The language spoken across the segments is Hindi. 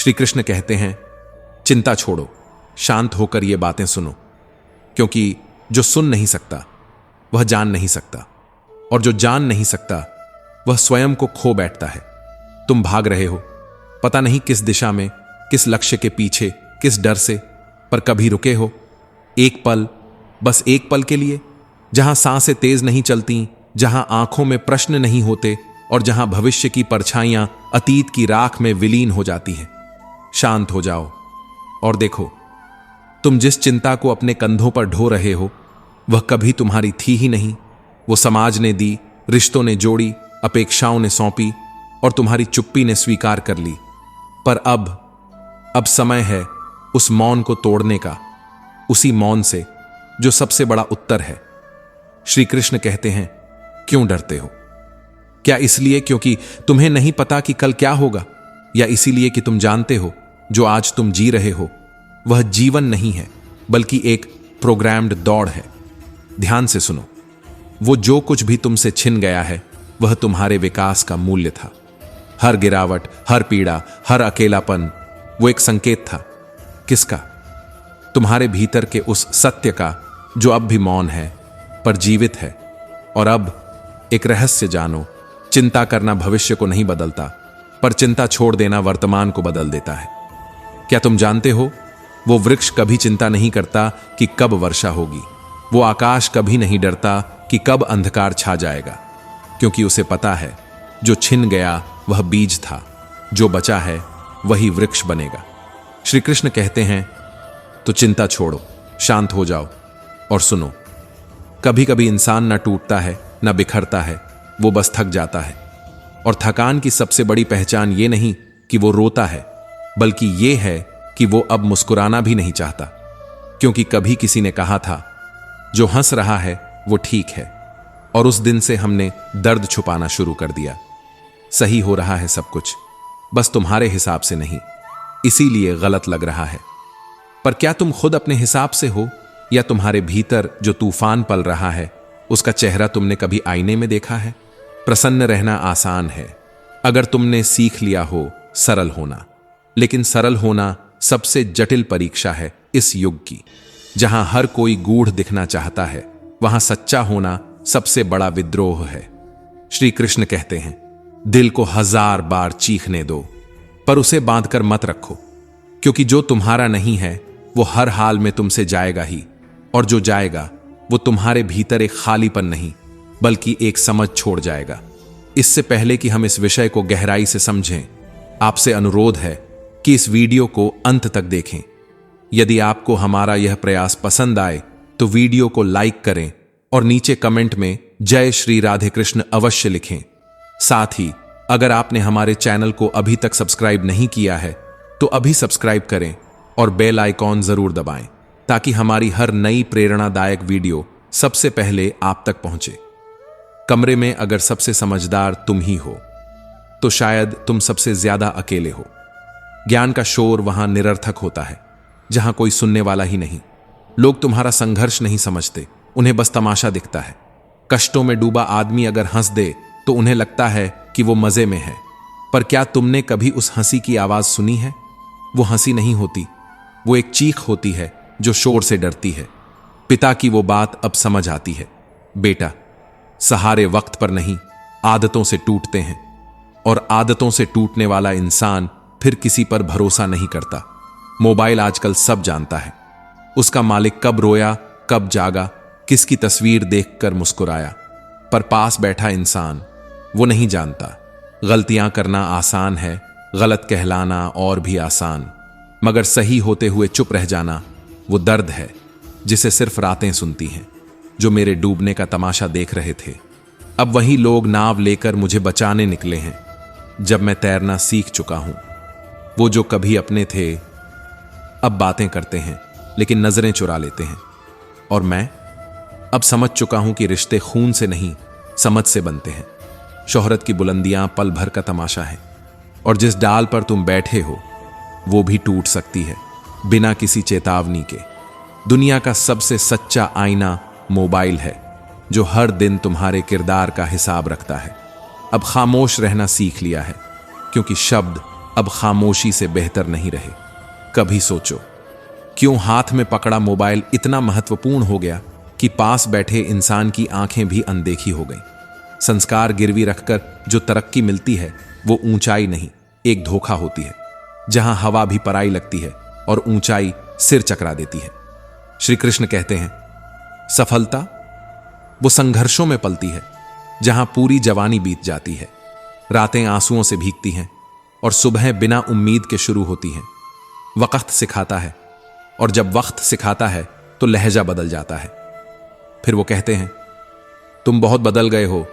श्री कृष्ण कहते हैं, चिंता छोड़ो, शांत होकर ये बातें सुनो, क्योंकि जो सुन नहीं सकता वह जान नहीं सकता, और जो जान नहीं सकता वह स्वयं को खो बैठता है। तुम भाग रहे हो, पता नहीं किस दिशा में, किस लक्ष्य के पीछे, किस डर से, पर कभी रुके हो एक पल, बस एक पल के लिए, जहां सांसें तेज नहीं चलती, जहां आंखों में प्रश्न नहीं होते और जहां भविष्य की परछाइयां अतीत की राख में विलीन हो जाती हैं। शांत हो जाओ और देखो, तुम जिस चिंता को अपने कंधों पर ढो रहे हो वह कभी तुम्हारी थी ही नहीं। वो समाज ने दी, रिश्तों ने जोड़ी, अपेक्षाओं ने सौंपी और तुम्हारी चुप्पी ने स्वीकार कर ली। पर अब समय है उस मौन को तोड़ने का, उसी मौन से जो सबसे बड़ा उत्तर है। श्री कृष्ण कहते हैं, क्यों डरते हो? क्या इसलिए क्योंकि तुम्हें नहीं पता कि कल क्या होगा, या इसीलिए कि तुम जानते हो जो आज तुम जी रहे हो वह जीवन नहीं है, बल्कि एक प्रोग्राम्ड दौड़ है? ध्यान से सुनो, वो जो कुछ भी तुमसे छिन गया है वह तुम्हारे विकास का मूल्य था। हर गिरावट, हर पीड़ा, हर अकेलापन वो एक संकेत था। किसका? तुम्हारे भीतर के उस सत्य का जो अब भी मौन है पर जीवित है। और अब एक रहस्य जानो, चिंता करना भविष्य को नहीं बदलता, पर चिंता छोड़ देना वर्तमान को बदल देता है। क्या तुम जानते हो, वो वृक्ष कभी चिंता नहीं करता कि कब वर्षा होगी, वो आकाश कभी नहीं डरता कि कब अंधकार छा जाएगा, क्योंकि उसे पता है जो छिन गया वह बीज था, जो बचा है वही वृक्ष बनेगा। श्री कृष्ण कहते हैं, तो चिंता छोड़ो, शांत हो जाओ और सुनो। कभी कभी इंसान न टूटता है न बिखरता है, वो बस थक जाता है। और थकान की सबसे बड़ी पहचान ये नहीं कि वो रोता है, बल्कि ये है कि वो अब मुस्कुराना भी नहीं चाहता। क्योंकि कभी किसी ने कहा था, जो हंस रहा है वो ठीक है, और उस दिन से हमने दर्द छुपाना शुरू कर दिया। सही हो रहा है सब कुछ, बस तुम्हारे हिसाब से नहीं, इसीलिए गलत लग रहा है। पर क्या तुम खुद अपने हिसाब से हो, या तुम्हारे भीतर जो तूफान पल रहा है उसका चेहरा तुमने कभी आईने में देखा है? प्रसन्न रहना आसान है अगर तुमने सीख लिया हो सरल होना, लेकिन सरल होना सबसे जटिल परीक्षा है इस युग की। जहां हर कोई गूढ़ दिखना चाहता है, वहां सच्चा होना सबसे बड़ा विद्रोह है। श्री कृष्ण कहते हैं, दिल को 1000 बार चीखने दो, पर उसे बांधकर मत रखो, क्योंकि जो तुम्हारा नहीं है वो हर हाल में तुमसे जाएगा ही, और जो जाएगा वो तुम्हारे भीतर एक खालीपन नहीं बल्कि एक समझ छोड़ जाएगा। इससे पहले कि हम इस विषय को गहराई से समझें, आपसे अनुरोध है कि इस वीडियो को अंत तक देखें। यदि आपको हमारा यह प्रयास पसंद आए तो वीडियो को लाइक करें और नीचे कमेंट में जय श्री राधे कृष्ण अवश्य लिखें। साथ ही अगर आपने हमारे चैनल को अभी तक सब्सक्राइब नहीं किया है तो अभी सब्सक्राइब करें और बेल आइकॉन जरूर दबाएं, ताकि हमारी हर नई प्रेरणादायक वीडियो सबसे पहले आप तक पहुंचे। कमरे में अगर सबसे समझदार तुम ही हो तो शायद तुम सबसे ज्यादा अकेले हो। ज्ञान का शोर वहां निरर्थक होता है, जहां कोई सुनने वाला ही नहीं। लोग तुम्हारा संघर्ष नहीं समझते, उन्हें बस तमाशा दिखता है। कष्टों में डूबा आदमी अगर हंस दे तो उन्हें लगता है कि वो मजे में है। पर क्या तुमने कभी उस हंसी की आवाज सुनी है? वो हंसी नहीं होती, वो एक चीख होती है जो शोर से डरती है। पिता की वो बात अब समझ आती है, बेटा, सहारे वक्त पर नहीं आदतों से टूटते हैं, और आदतों से टूटने वाला इंसान फिर किसी पर भरोसा नहीं करता। मोबाइल आजकल सब जानता है, उसका मालिक कब रोया, कब जागा, किसकी तस्वीर देखकर मुस्कुराया, पर पास बैठा इंसान वो नहीं जानता। गलतियां करना आसान है, गलत कहलाना और भी आसान, मगर सही होते हुए चुप रह जाना वो दर्द है जिसे सिर्फ रातें सुनती हैं। जो मेरे डूबने का तमाशा देख रहे थे, अब वही लोग नाव लेकर मुझे बचाने निकले हैं, जब मैं तैरना सीख चुका हूं। वो जो कभी अपने थे अब बातें करते हैं लेकिन नजरें चुरा लेते हैं। और मैं अब समझ चुका हूं कि रिश्ते खून से नहीं समझ से बनते हैं। शोहरत की बुलंदियां पल भर का तमाशा है, और जिस डाल पर तुम बैठे हो वो भी टूट सकती है बिना किसी चेतावनी के। दुनिया का सबसे सच्चा आईना मोबाइल है, जो हर दिन तुम्हारे किरदार का हिसाब रखता है। अब खामोश रहना सीख लिया है, क्योंकि शब्द अब खामोशी से बेहतर नहीं रहे। कभी सोचो, क्यों हाथ में पकड़ा मोबाइल इतना महत्वपूर्ण हो गया कि पास बैठे इंसान की आंखें भी अनदेखी हो गईं। संस्कार गिरवी रखकर जो तरक्की मिलती है वो ऊंचाई नहीं, एक धोखा होती है, जहां हवा भी पराई लगती है और ऊंचाई सिर चकरा देती है। श्री कृष्ण कहते हैं, सफलता वो संघर्षों में पलती है, जहां पूरी जवानी बीत जाती है, रातें आंसुओं से भीगती हैं और सुबह बिना उम्मीद के शुरू होती हैं। वक्त सिखाता है, और जब वक्त सिखाता है तो लहजा बदल जाता है। फिर वो कहते हैं, तुम बहुत बदल गए हो,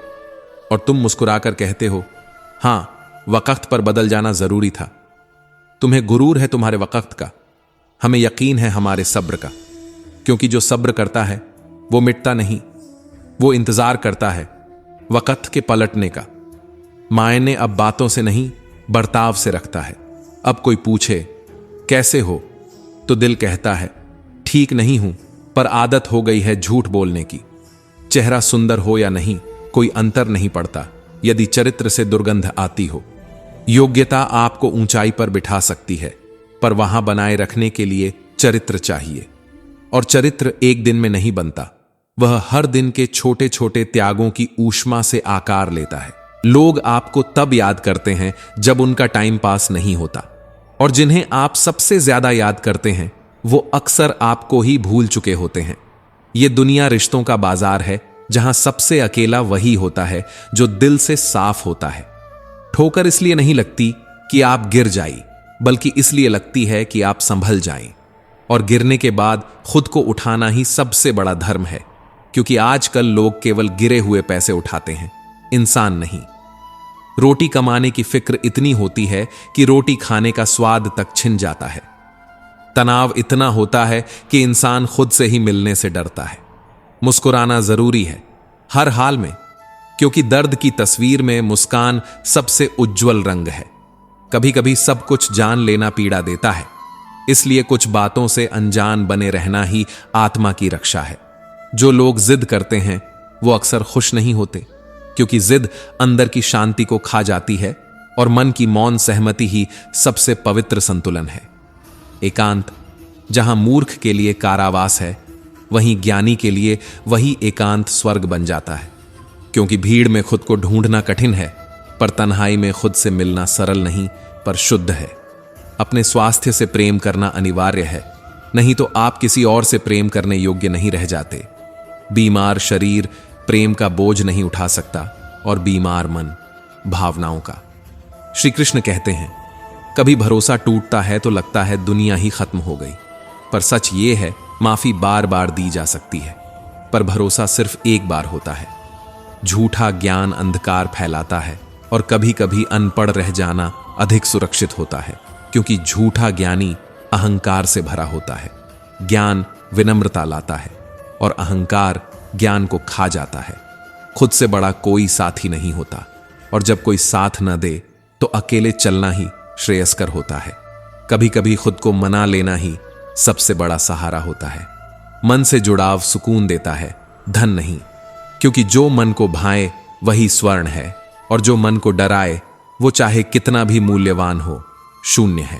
और तुम मुस्कुराकर कहते हो, हां, वक्त पर बदल जाना जरूरी था। तुम्हें गुरूर है तुम्हारे वक्त का, हमें यकीन है हमारे सब्र का, क्योंकि जो सब्र करता है वो मिटता नहीं, वो इंतजार करता है वक्त के पलटने का। मायने अब बातों से नहीं बर्ताव से रखता है। अब कोई पूछे कैसे हो तो दिल कहता है, ठीक नहीं हूं, पर आदत हो गई है झूठ बोलने की। चेहरा सुंदर हो या नहीं कोई अंतर नहीं पड़ता, यदि चरित्र से दुर्गंध आती हो। योग्यता आपको ऊंचाई पर बिठा सकती है, पर वहां बनाए रखने के लिए चरित्र चाहिए, और चरित्र एक दिन में नहीं बनता, वह हर दिन के छोटे छोटे त्यागों की ऊष्मा से आकार लेता है। लोग आपको तब याद करते हैं जब उनका टाइम पास नहीं होता, और जिन्हें आप सबसे ज्यादा याद करते हैं वो अक्सर आपको ही भूल चुके होते हैं। ये दुनिया रिश्तों का बाजार है, जहां सबसे अकेला वही होता है जो दिल से साफ होता है। ठोकर इसलिए नहीं लगती कि आप गिर जाइए, बल्कि इसलिए लगती है कि आप संभल जाएं। और गिरने के बाद खुद को उठाना ही सबसे बड़ा धर्म है, क्योंकि आजकल लोग केवल गिरे हुए पैसे उठाते हैं, इंसान नहीं। रोटी कमाने की फिक्र इतनी होती है कि रोटी खाने का स्वाद तक छिन जाता है। तनाव इतना होता है कि इंसान खुद से ही मिलने से डरता है। मुस्कुराना जरूरी है हर हाल में, क्योंकि दर्द की तस्वीर में मुस्कान सबसे उज्जवल रंग है। कभी कभी सब कुछ जान लेना पीड़ा देता है, इसलिए कुछ बातों से अनजान बने रहना ही आत्मा की रक्षा है। जो लोग जिद करते हैं वो अक्सर खुश नहीं होते, क्योंकि जिद अंदर की शांति को खा जाती है, और मन की मौन सहमति ही सबसे पवित्र संतुलन है। एकांत जहां मूर्ख के लिए कारावास है, वहीं ज्ञानी के लिए वही एकांत स्वर्ग बन जाता है। क्योंकि भीड़ में खुद को ढूंढना कठिन है, पर तन्हाई में खुद से मिलना सरल नहीं पर शुद्ध है। अपने स्वास्थ्य से प्रेम करना अनिवार्य है, नहीं तो आप किसी और से प्रेम करने योग्य नहीं रह जाते। बीमार शरीर प्रेम का बोझ नहीं उठा सकता, और बीमार मन भावनाओं का। श्री कृष्ण कहते हैं, कभी भरोसा टूटता है तो लगता है दुनिया ही खत्म हो गई, पर सच ये है माफी बार बार दी जा सकती है, पर भरोसा सिर्फ एक बार होता है। झूठा ज्ञान अंधकार फैलाता है, और कभी कभी अनपढ़ रह जाना अधिक सुरक्षित होता है, क्योंकि झूठा ज्ञानी अहंकार से भरा होता है। ज्ञान विनम्रता लाता है, और अहंकार ज्ञान को खा जाता है। खुद से बड़ा कोई साथी नहीं होता, और जब कोई साथ न दे तो अकेले चलना ही श्रेयस्कर होता है। कभी कभी खुद को मना लेना ही सबसे बड़ा सहारा होता है। मन से जुड़ाव सुकून देता है, धन नहीं, क्योंकि जो मन को भाए वही स्वर्ण है, और जो मन को डराए वो चाहे कितना भी मूल्यवान हो शून्य है।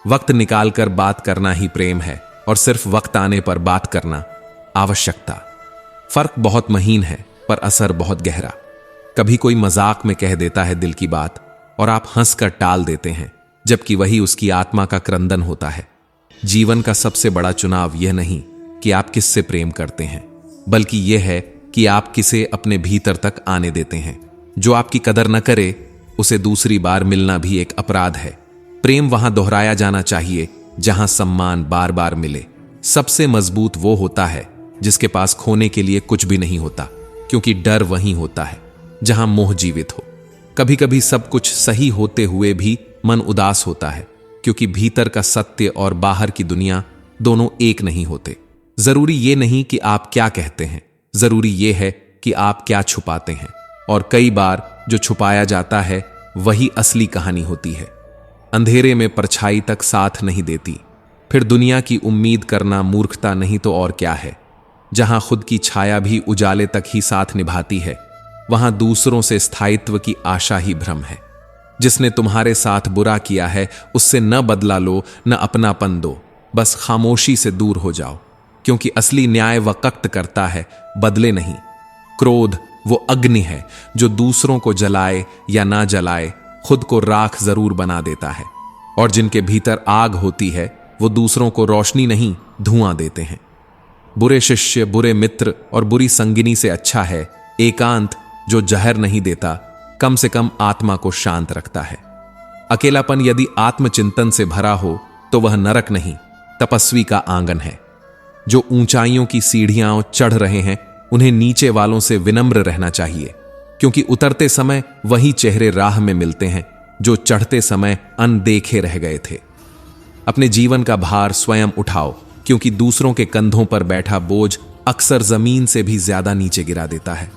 वक्त निकालकर बात करना ही प्रेम है, और सिर्फ वक्त आने पर बात करना आवश्यकता। फर्क बहुत महीन है, पर असर बहुत गहरा। कभी कोई मजाक में कह देता है दिल की बात, और आप हंसकर टाल देते हैं, जबकि वही उसकी आत्मा का क्रंदन होता है। जीवन का सबसे बड़ा चुनाव यह नहीं कि आप किससे प्रेम करते हैं, बल्कि यह है कि आप किसे अपने भीतर तक आने देते हैं। जो आपकी कदर न करे उसे दूसरी बार मिलना भी एक अपराध है। प्रेम वहां दोहराया जाना चाहिए जहां सम्मान बार बार मिले। सबसे मजबूत वो होता है जिसके पास खोने के लिए कुछ भी नहीं होता, क्योंकि डर वहीं होता है जहां मोह जीवित हो। कभी कभी सब कुछ सही होते हुए भी मन उदास होता है, क्योंकि भीतर का सत्य और बाहर की दुनिया दोनों एक नहीं होते। जरूरी ये नहीं कि आप क्या कहते हैं, जरूरी ये है कि आप क्या छुपाते हैं। और कई बार जो छुपाया जाता है वही असली कहानी होती है। अंधेरे में परछाई तक साथ नहीं देती, फिर दुनिया की उम्मीद करना मूर्खता नहीं तो और क्या है। जहां खुद की छाया भी उजाले तक ही साथ निभाती है, वहां दूसरों से स्थायित्व की आशा ही भ्रम है। जिसने तुम्हारे साथ बुरा किया है उससे न बदला लो न अपनापन दो, बस खामोशी से दूर हो जाओ, क्योंकि असली न्याय वक्त करता है, बदले नहीं। क्रोध वो अग्नि है जो दूसरों को जलाए या ना जलाए खुद को राख जरूर बना देता है, और जिनके भीतर आग होती है वो दूसरों को रोशनी नहीं धुआं देते हैं। बुरे शिष्य, बुरे मित्र और बुरी संगिनी से अच्छा है एकांत जो जहर नहीं देता, कम से कम आत्मा को शांत रखता है। अकेलापन यदि आत्मचिंतन से भरा हो तो वह नरक नहीं, तपस्वी का आंगन है। जो ऊंचाइयों की सीढ़ियां चढ़ रहे हैं उन्हें नीचे वालों से विनम्र रहना चाहिए, क्योंकि उतरते समय वही चेहरे राह में मिलते हैं जो चढ़ते समय अनदेखे रह गए थे। अपने जीवन का भार स्वयं उठाओ, क्योंकि दूसरों के कंधों पर बैठा बोझ अक्सर जमीन से भी ज्यादा नीचे गिरा देता है।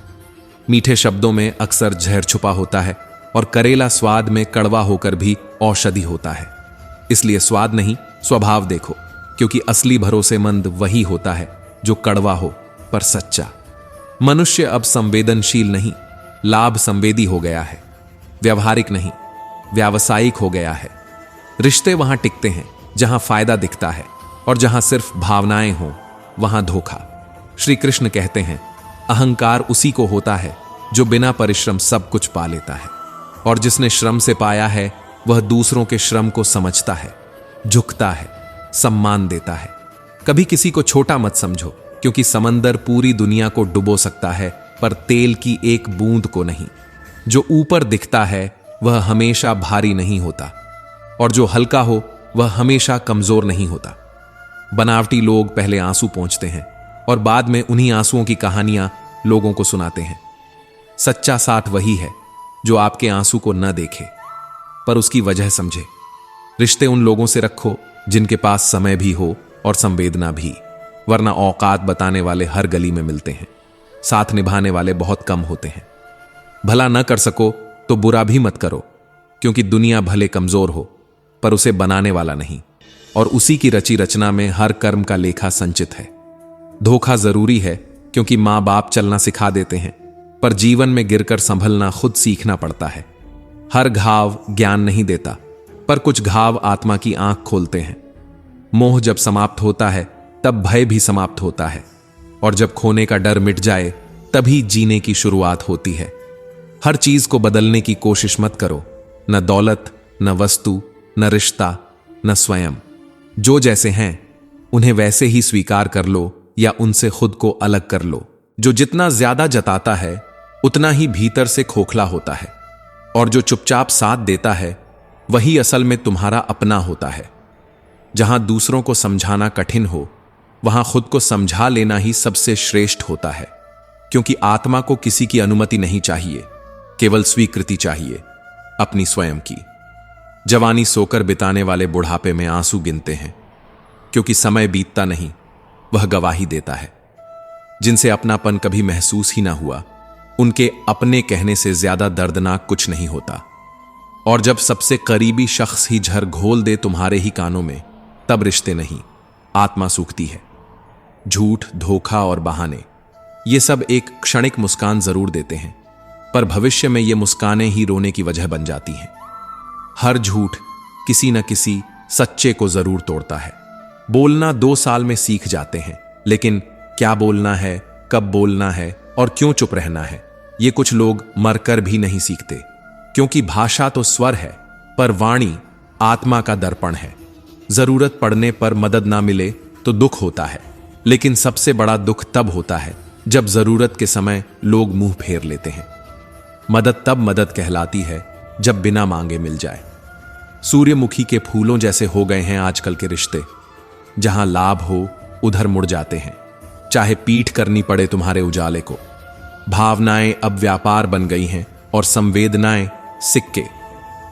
मीठे शब्दों में अक्सर जहर छुपा होता है और करेला स्वाद में कड़वा होकर भी औषधि होता है। इसलिए स्वाद नहीं, स्वभाव देखो, क्योंकि असली भरोसेमंद वही होता है जो कड़वा हो पर सच्चा। मनुष्य अब संवेदनशील नहीं, लाभ संवेदी हो गया है, व्यवहारिक नहीं, व्यावसायिक हो गया है। रिश्ते वहां टिकते हैं जहां फायदा दिखता है, और जहां सिर्फ भावनाएं हों वहां धोखा। श्री कृष्ण कहते हैं, अहंकार उसी को होता है जो बिना परिश्रम सब कुछ पा लेता है, और जिसने श्रम से पाया है वह दूसरों के श्रम को समझता है, झुकता है, सम्मान देता है। कभी किसी को छोटा मत समझो, क्योंकि समंदर पूरी दुनिया को डुबो सकता है पर तेल की एक बूंद को नहीं। जो ऊपर दिखता है वह हमेशा भारी नहीं होता, और जो हल्का हो वह हमेशा कमजोर नहीं होता। बनावटी लोग पहले आंसू पोंछते हैं और बाद में उन्हीं आंसुओं की कहानियां लोगों को सुनाते हैं। सच्चा साथ वही है जो आपके आंसू को न देखे पर उसकी वजह समझे। रिश्ते उन लोगों से रखो जिनके पास समय भी हो और संवेदना भी, वरना औकात बताने वाले हर गली में मिलते हैं, साथ निभाने वाले बहुत कम होते हैं। भला न कर सको तो बुरा भी मत करो, क्योंकि दुनिया भले कमजोर हो पर उसे बनाने वाला नहीं, और उसी की रची रचना में हर कर्म का लेखा संचित है। धोखा जरूरी है, क्योंकि मां बाप चलना सिखा देते हैं, पर जीवन में गिरकर संभलना खुद सीखना पड़ता है। हर घाव ज्ञान नहीं देता, पर कुछ घाव आत्मा की आंख खोलते हैं। मोह जब समाप्त होता है तब भय भी समाप्त होता है, और जब खोने का डर मिट जाए तभी जीने की शुरुआत होती है। हर चीज को बदलने की कोशिश मत करो, न दौलत, न वस्तु, न रिश्ता, न स्वयं। जो जैसे हैं उन्हें वैसे ही स्वीकार कर लो या उनसे खुद को अलग कर लो। जो जितना ज्यादा जताता है उतना ही भीतर से खोखला होता है, और जो चुपचाप साथ देता है वही असल में तुम्हारा अपना होता है। जहां दूसरों को समझाना कठिन हो वहां खुद को समझा लेना ही सबसे श्रेष्ठ होता है, क्योंकि आत्मा को किसी की अनुमति नहीं चाहिए, केवल स्वीकृति चाहिए अपनी स्वयं की। जवानी सोकर बिताने वाले बुढ़ापे में आंसू गिनते हैं, क्योंकि समय बीतता नहीं, वह गवाही देता है। जिनसे अपनापन कभी महसूस ही ना हुआ उनके अपने कहने से ज्यादा दर्दनाक कुछ नहीं होता। और जब सबसे करीबी शख्स ही झर घोल दे तुम्हारे ही कानों में, तब रिश्ते नहीं, आत्मा सूखती है। झूठ, धोखा और बहाने ये सब एक क्षणिक मुस्कान जरूर देते हैं, पर भविष्य में ये मुस्कानें ही रोने की वजह बन जाती हैं। हर झूठ किसी न किसी सच्चे को जरूर तोड़ता है। बोलना 2 साल में सीख जाते हैं, लेकिन क्या बोलना है, कब बोलना है और क्यों चुप रहना है, ये कुछ लोग मरकर भी नहीं सीखते। क्योंकि भाषा तो स्वर है, पर वाणी आत्मा का दर्पण है। जरूरत पड़ने पर मदद ना मिले तो दुख होता है, लेकिन सबसे बड़ा दुख तब होता है जब जरूरत के समय लोग मुंह फेर लेते हैं। मदद तब मदद कहलाती है जब बिना मांगे मिल जाए। सूर्यमुखी के फूलों जैसे हो गए हैं आजकल के रिश्ते, जहां लाभ हो उधर मुड़ जाते हैं, चाहे पीठ करनी पड़े तुम्हारे उजाले को। भावनाएं अब व्यापार बन गई हैं और संवेदनाएं सिक्के।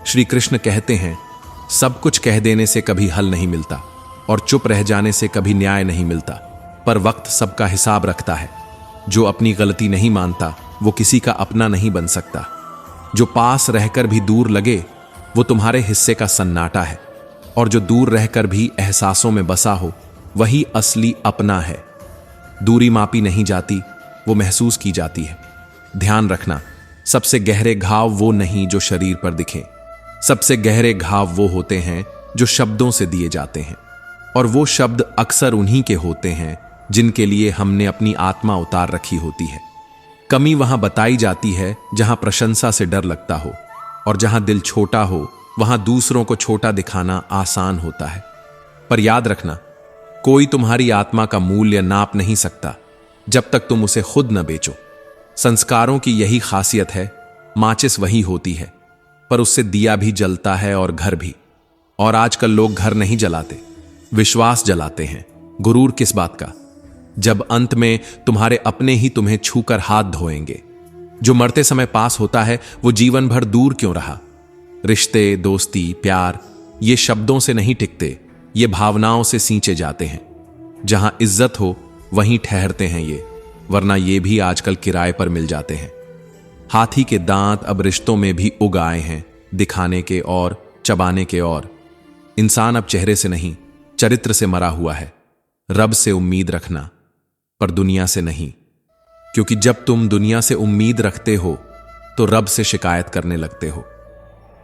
श्री कृष्ण कहते हैं, सब कुछ कह देने से कभी हल नहीं मिलता और चुप रह जाने से कभी न्याय नहीं मिलता, पर वक्त सबका हिसाब रखता है। जो अपनी गलती नहीं मानता वो किसी का अपना नहीं बन सकता। जो पास रहकर भी दूर लगे वो तुम्हारे हिस्से का सन्नाटा है, और जो दूर रहकर भी एहसासों में बसा हो वही असली अपना है। दूरी मापी नहीं जाती, वो महसूस की जाती है। ध्यान रखना, सबसे गहरे घाव वो नहीं जो शरीर पर दिखे, सबसे गहरे घाव वो होते हैं जो शब्दों से दिए जाते हैं, और वो शब्द अक्सर उन्हीं के होते हैं जिनके लिए हमने अपनी आत्मा उतार रखी होती है। कमी वहां बताई जाती है जहां प्रशंसा से डर लगता हो, और जहां दिल छोटा हो वहां दूसरों को छोटा दिखाना आसान होता है। पर याद रखना, कोई तुम्हारी आत्मा का मूल्य नाप नहीं सकता जब तक तुम उसे खुद न बेचो। संस्कारों की यही खासियत है, माचिस वही होती है, पर उससे दिया भी जलता है और घर भी। और आजकल लोग घर नहीं जलाते, विश्वास जलाते हैं। गुरूर किस बात का, जब अंत में तुम्हारे अपने ही तुम्हें छूकर हाथ धोएंगे। जो मरते समय पास होता है वो जीवन भर दूर क्यों रहा। रिश्ते, दोस्ती, प्यार ये शब्दों से नहीं टिकते, ये भावनाओं से सींचे जाते हैं। जहां इज्जत हो वहीं ठहरते हैं ये, वरना ये भी आजकल किराए पर मिल जाते हैं। हाथी के दांत अब रिश्तों में भी उग आए हैं, दिखाने के और चबाने के और। इंसान अब चेहरे से नहीं, चरित्र से मरा हुआ है। रब से उम्मीद रखना, पर दुनिया से नहीं, क्योंकि जब तुम दुनिया से उम्मीद रखते हो तो रब से शिकायत करने लगते हो।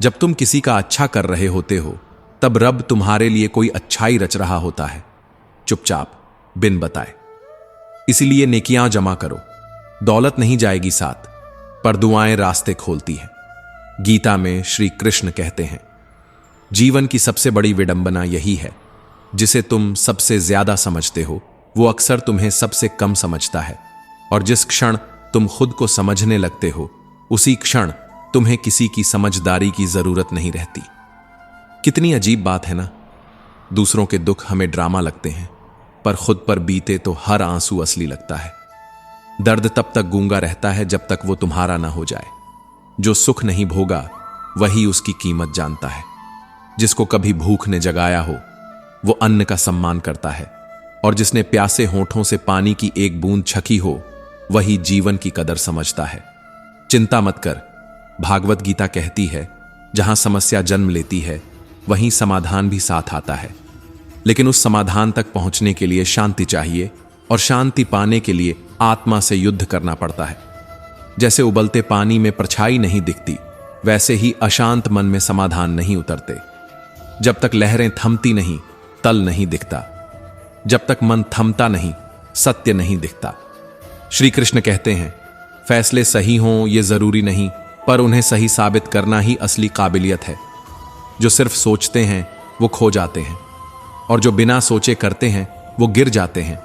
जब तुम किसी का अच्छा कर रहे होते हो तब रब तुम्हारे लिए कोई अच्छाई रच रहा होता है, चुपचाप, बिन बताए। इसीलिए नेकियां जमा करो, दौलत नहीं जाएगी साथ, पर दुआएं रास्ते खोलती हैं। गीता में श्री कृष्ण कहते हैं, जीवन की सबसे बड़ी विडंबना यही है, जिसे तुम सबसे ज्यादा समझते हो वो अक्सर तुम्हें सबसे कम समझता है, और जिस क्षण तुम खुद को समझने लगते हो उसी क्षण तुम्हें किसी की समझदारी की जरूरत नहीं रहती। कितनी अजीब बात है ना, दूसरों के दुख हमें ड्रामा लगते हैं, पर खुद पर बीते तो हर आंसू असली लगता है। दर्द तब तक गूंगा रहता है जब तक वो तुम्हारा ना हो जाए। जो सुख नहीं भोगा वही उसकी कीमत जानता है। जिसको कभी भूख ने जगाया हो वो अन्न का सम्मान करता है, और जिसने प्यासे होठों से पानी की एक बूंद छकी हो वही जीवन की कदर समझता है। चिंता मत कर, भागवत गीता कहती है, जहां समस्या जन्म लेती है वहीं समाधान भी साथ आता है। लेकिन उस समाधान तक पहुंचने के लिए शांति चाहिए, और शांति पाने के लिए आत्मा से युद्ध करना पड़ता है। जैसे उबलते पानी में परछाई नहीं दिखती, वैसे ही अशांत मन में समाधान नहीं उतरते। जब तक लहरें थमती नहीं तल नहीं दिखता, जब तक मन थमता नहीं सत्य नहीं दिखता। श्री कृष्ण कहते हैं, फैसले सही हों ये जरूरी नहीं, पर उन्हें सही साबित करना ही असली काबिलियत है। जो सिर्फ सोचते हैं वो खो जाते हैं, और जो बिना सोचे करते हैं वो गिर जाते हैं।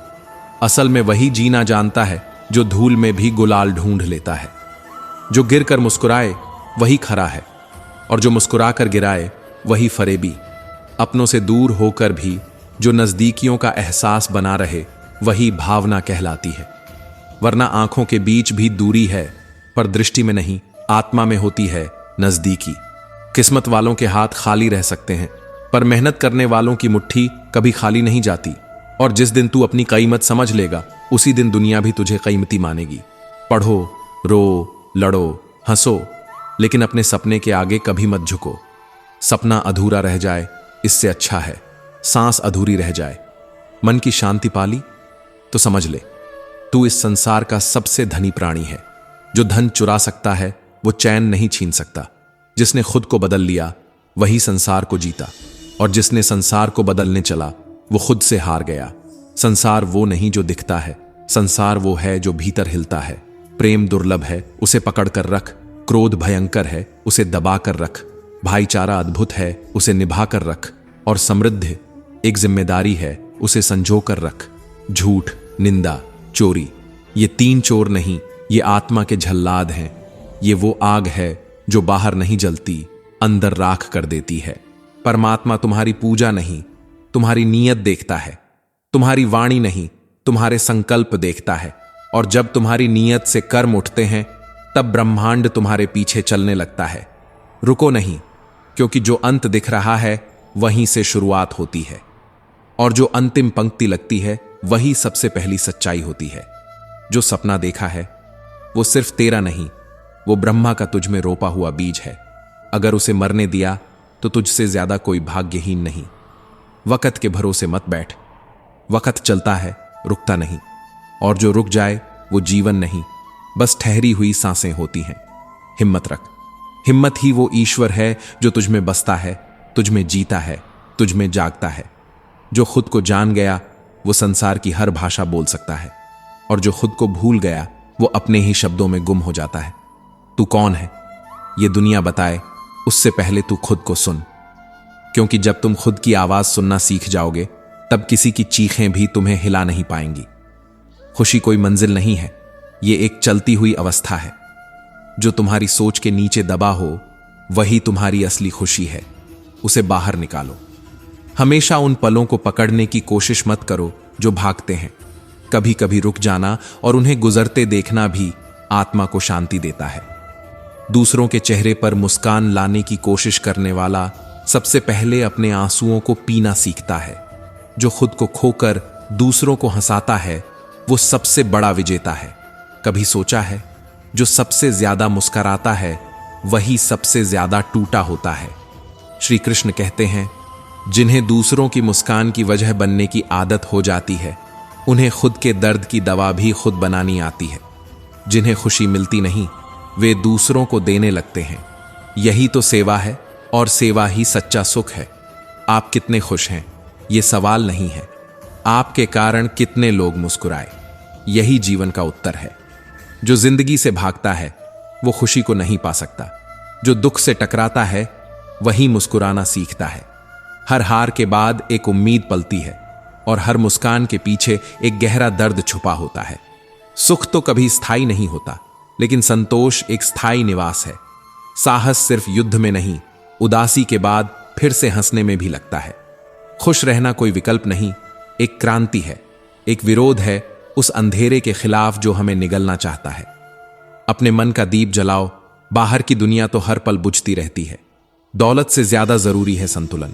असल में वही जीना जानता है जो धूल में भी गुलाल ढूंढ लेता है। जो गिर कर मुस्कुराए वही खरा है, और जो मुस्कुरा कर गिराए वही फरेबी। अपनों से दूर होकर भी जो नजदीकियों का एहसास बना रहे वही भावना कहलाती है। वरना आंखों के बीच भी दूरी है, पर दृष्टि में नहीं, आत्मा में होती है नजदीकी। किस्मत वालों के हाथ खाली रह सकते हैं, पर मेहनत करने वालों की मुट्ठी कभी खाली नहीं जाती। और जिस दिन तू अपनी कीमत समझ लेगा उसी दिन दुनिया भी तुझे कीमती मानेगी। पढ़ो, रो, लड़ो, हंसो, लेकिन अपने सपने के आगे कभी मत झुको। सपना अधूरा रह जाए इससे अच्छा है सांस अधूरी रह जाए। मन की शांति पाली तो समझ ले, तू इस संसार का सबसे धनी प्राणी है। जो धन चुरा सकता है वो चैन नहीं छीन सकता। जिसने खुद को बदल लिया वही संसार को जीता, और जिसने संसार को बदलने चला वो खुद से हार गया। संसार वो नहीं जो दिखता है, संसार वो है जो भीतर हिलता है। प्रेम दुर्लभ है, उसे पकड़कर रख। क्रोध भयंकर है, उसे दबाकर रख। भाईचारा अद्भुत है, उसे निभाकर रख। और समृद्धि एक जिम्मेदारी है, उसे संजोकर रख। झूठ, निंदा, चोरी, ये तीन चोर नहीं, ये आत्मा के झल्लाद हैं। ये वो आग है जो बाहर नहीं जलती, अंदर राख कर देती है। परमात्मा तुम्हारी पूजा नहीं, तुम्हारी नीयत देखता है। तुम्हारी वाणी नहीं, तुम्हारे संकल्प देखता है। और जब तुम्हारी नीयत से कर्म उठते हैं तब ब्रह्मांड तुम्हारे पीछे चलने लगता है। रुको नहीं, क्योंकि जो अंत दिख रहा है वहीं से शुरुआत होती है, और जो अंतिम पंक्ति लगती है वही सबसे पहली सच्चाई होती है। जो सपना देखा है वो सिर्फ तेरा नहीं, वो ब्रह्मा का तुझ में रोपा हुआ बीज है। अगर उसे मरने दिया तो तुझसे ज्यादा कोई भाग्यहीन नहीं। वक्त के भरोसे मत बैठ, वक्त चलता है, रुकता नहीं। और जो रुक जाए वो जीवन नहीं, बस ठहरी हुई सांसें होती हैं। हिम्मत रख, हिम्मत ही वो ईश्वर है जो तुझ में बसता है, तुझ में जीता है, तुझ में जागता है। जो खुद को जान गया वो संसार की हर भाषा बोल सकता है, और जो खुद को भूल गया वो अपने ही शब्दों में गुम हो जाता है। तू कौन है ये दुनिया बताए, उससे पहले तू खुद को सुन, क्योंकि जब तुम खुद की आवाज सुनना सीख जाओगे तब किसी की चीखें भी तुम्हें हिला नहीं पाएंगी। खुशी कोई मंजिल नहीं है, ये एक चलती हुई अवस्था है। जो तुम्हारी सोच के नीचे दबा हो वही तुम्हारी असली खुशी है, उसे बाहर निकालो। हमेशा उन पलों को पकड़ने की कोशिश मत करो जो भागते हैं। कभी कभी रुक जाना और उन्हें गुजरते देखना भी आत्मा को शांति देता है। दूसरों के चेहरे पर मुस्कान लाने की कोशिश करने वाला सबसे पहले अपने आंसुओं को पीना सीखता है। जो खुद को खोकर दूसरों को हंसाता है वो सबसे बड़ा विजेता है। कभी सोचा है, जो सबसे ज्यादा मुस्कराता है वही सबसे ज्यादा टूटा होता है। श्री कृष्ण कहते हैं, जिन्हें दूसरों की मुस्कान की वजह बनने की आदत हो जाती है उन्हें खुद के दर्द की दवा भी खुद बनानी आती है। जिन्हें खुशी मिलती नहीं वे दूसरों को देने लगते हैं। यही तो सेवा है, और सेवा ही सच्चा सुख है। आप कितने खुश हैं ये सवाल नहीं है, आपके कारण कितने लोग मुस्कुराए, यही जीवन का उत्तर है। जो जिंदगी से भागता है वो खुशी को नहीं पा सकता। जो दुख से टकराता है वही मुस्कुराना सीखता है। हर हार के बाद एक उम्मीद पलती है, और हर मुस्कान के पीछे एक गहरा दर्द छुपा होता है। सुख तो कभी स्थायी नहीं होता, लेकिन संतोष एक स्थायी निवास है। साहस सिर्फ युद्ध में नहीं, उदासी के बाद फिर से हंसने में भी लगता है। खुश रहना कोई विकल्प नहीं, एक क्रांति है, एक विरोध है उस अंधेरे के खिलाफ जो हमें निगलना चाहता है। अपने मन का दीप जलाओ, बाहर की दुनिया तो हर पल बुझती रहती है। दौलत से ज्यादा जरूरी है संतुलन,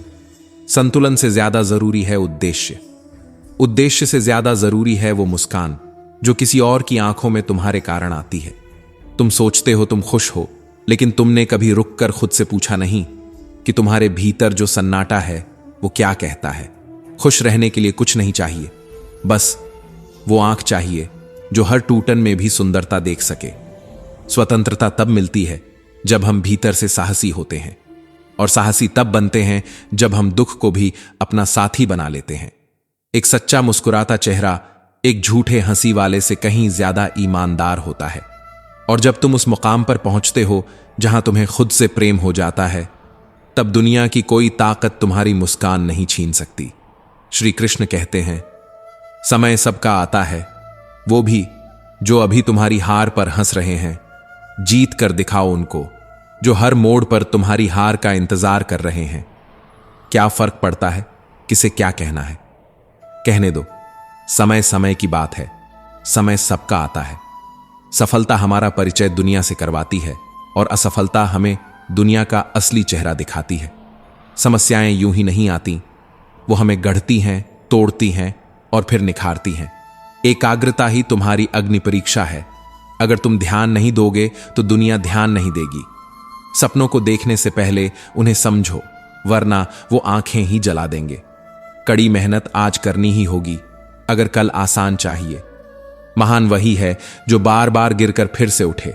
संतुलन से ज्यादा जरूरी है उद्देश्य, उद्देश्य से ज्यादा जरूरी है वो मुस्कान जो किसी और की आंखों में तुम्हारे कारण आती है। तुम सोचते हो तुम खुश हो, लेकिन तुमने कभी रुककर खुद से पूछा नहीं कि तुम्हारे भीतर जो सन्नाटा है वो क्या कहता है। खुश रहने के लिए कुछ नहीं चाहिए, बस वो आंख चाहिए जो हर टूटन में भी सुंदरता देख सके। स्वतंत्रता तब मिलती है जब हम भीतर से साहसी होते हैं, और साहसी तब बनते हैं जब हम दुख को भी अपना साथी बना लेते हैं। एक सच्चा मुस्कुराता चेहरा एक झूठे हंसी वाले से कहीं ज्यादा ईमानदार होता है। और जब तुम उस मुकाम पर पहुंचते हो जहां तुम्हें खुद से प्रेम हो जाता है, तब दुनिया की कोई ताकत तुम्हारी मुस्कान नहीं छीन सकती। श्री कृष्ण कहते हैं, समय सबका आता है, वो भी जो अभी तुम्हारी हार पर हंस रहे हैं। जीत कर दिखाओ उनको जो हर मोड़ पर तुम्हारी हार का इंतजार कर रहे हैं। क्या फर्क पड़ता है किसे क्या कहना है, कहने दो। समय समय की बात है, समय सबका आता है। सफलता हमारा परिचय दुनिया से करवाती है, और असफलता हमें दुनिया का असली चेहरा दिखाती है। समस्याएं यूं ही नहीं आती, वो हमें गढ़ती हैं, तोड़ती हैं और फिर निखारती हैं। एकाग्रता ही तुम्हारी अग्नि परीक्षा है। अगर तुम ध्यान नहीं दोगे तो दुनिया ध्यान नहीं देगी। सपनों को देखने से पहले उन्हें समझो, वरना वो आंखें ही जला देंगे। कड़ी मेहनत आज करनी ही होगी अगर कल आसान चाहिए। महान वही है जो बार बार गिरकर फिर से उठे,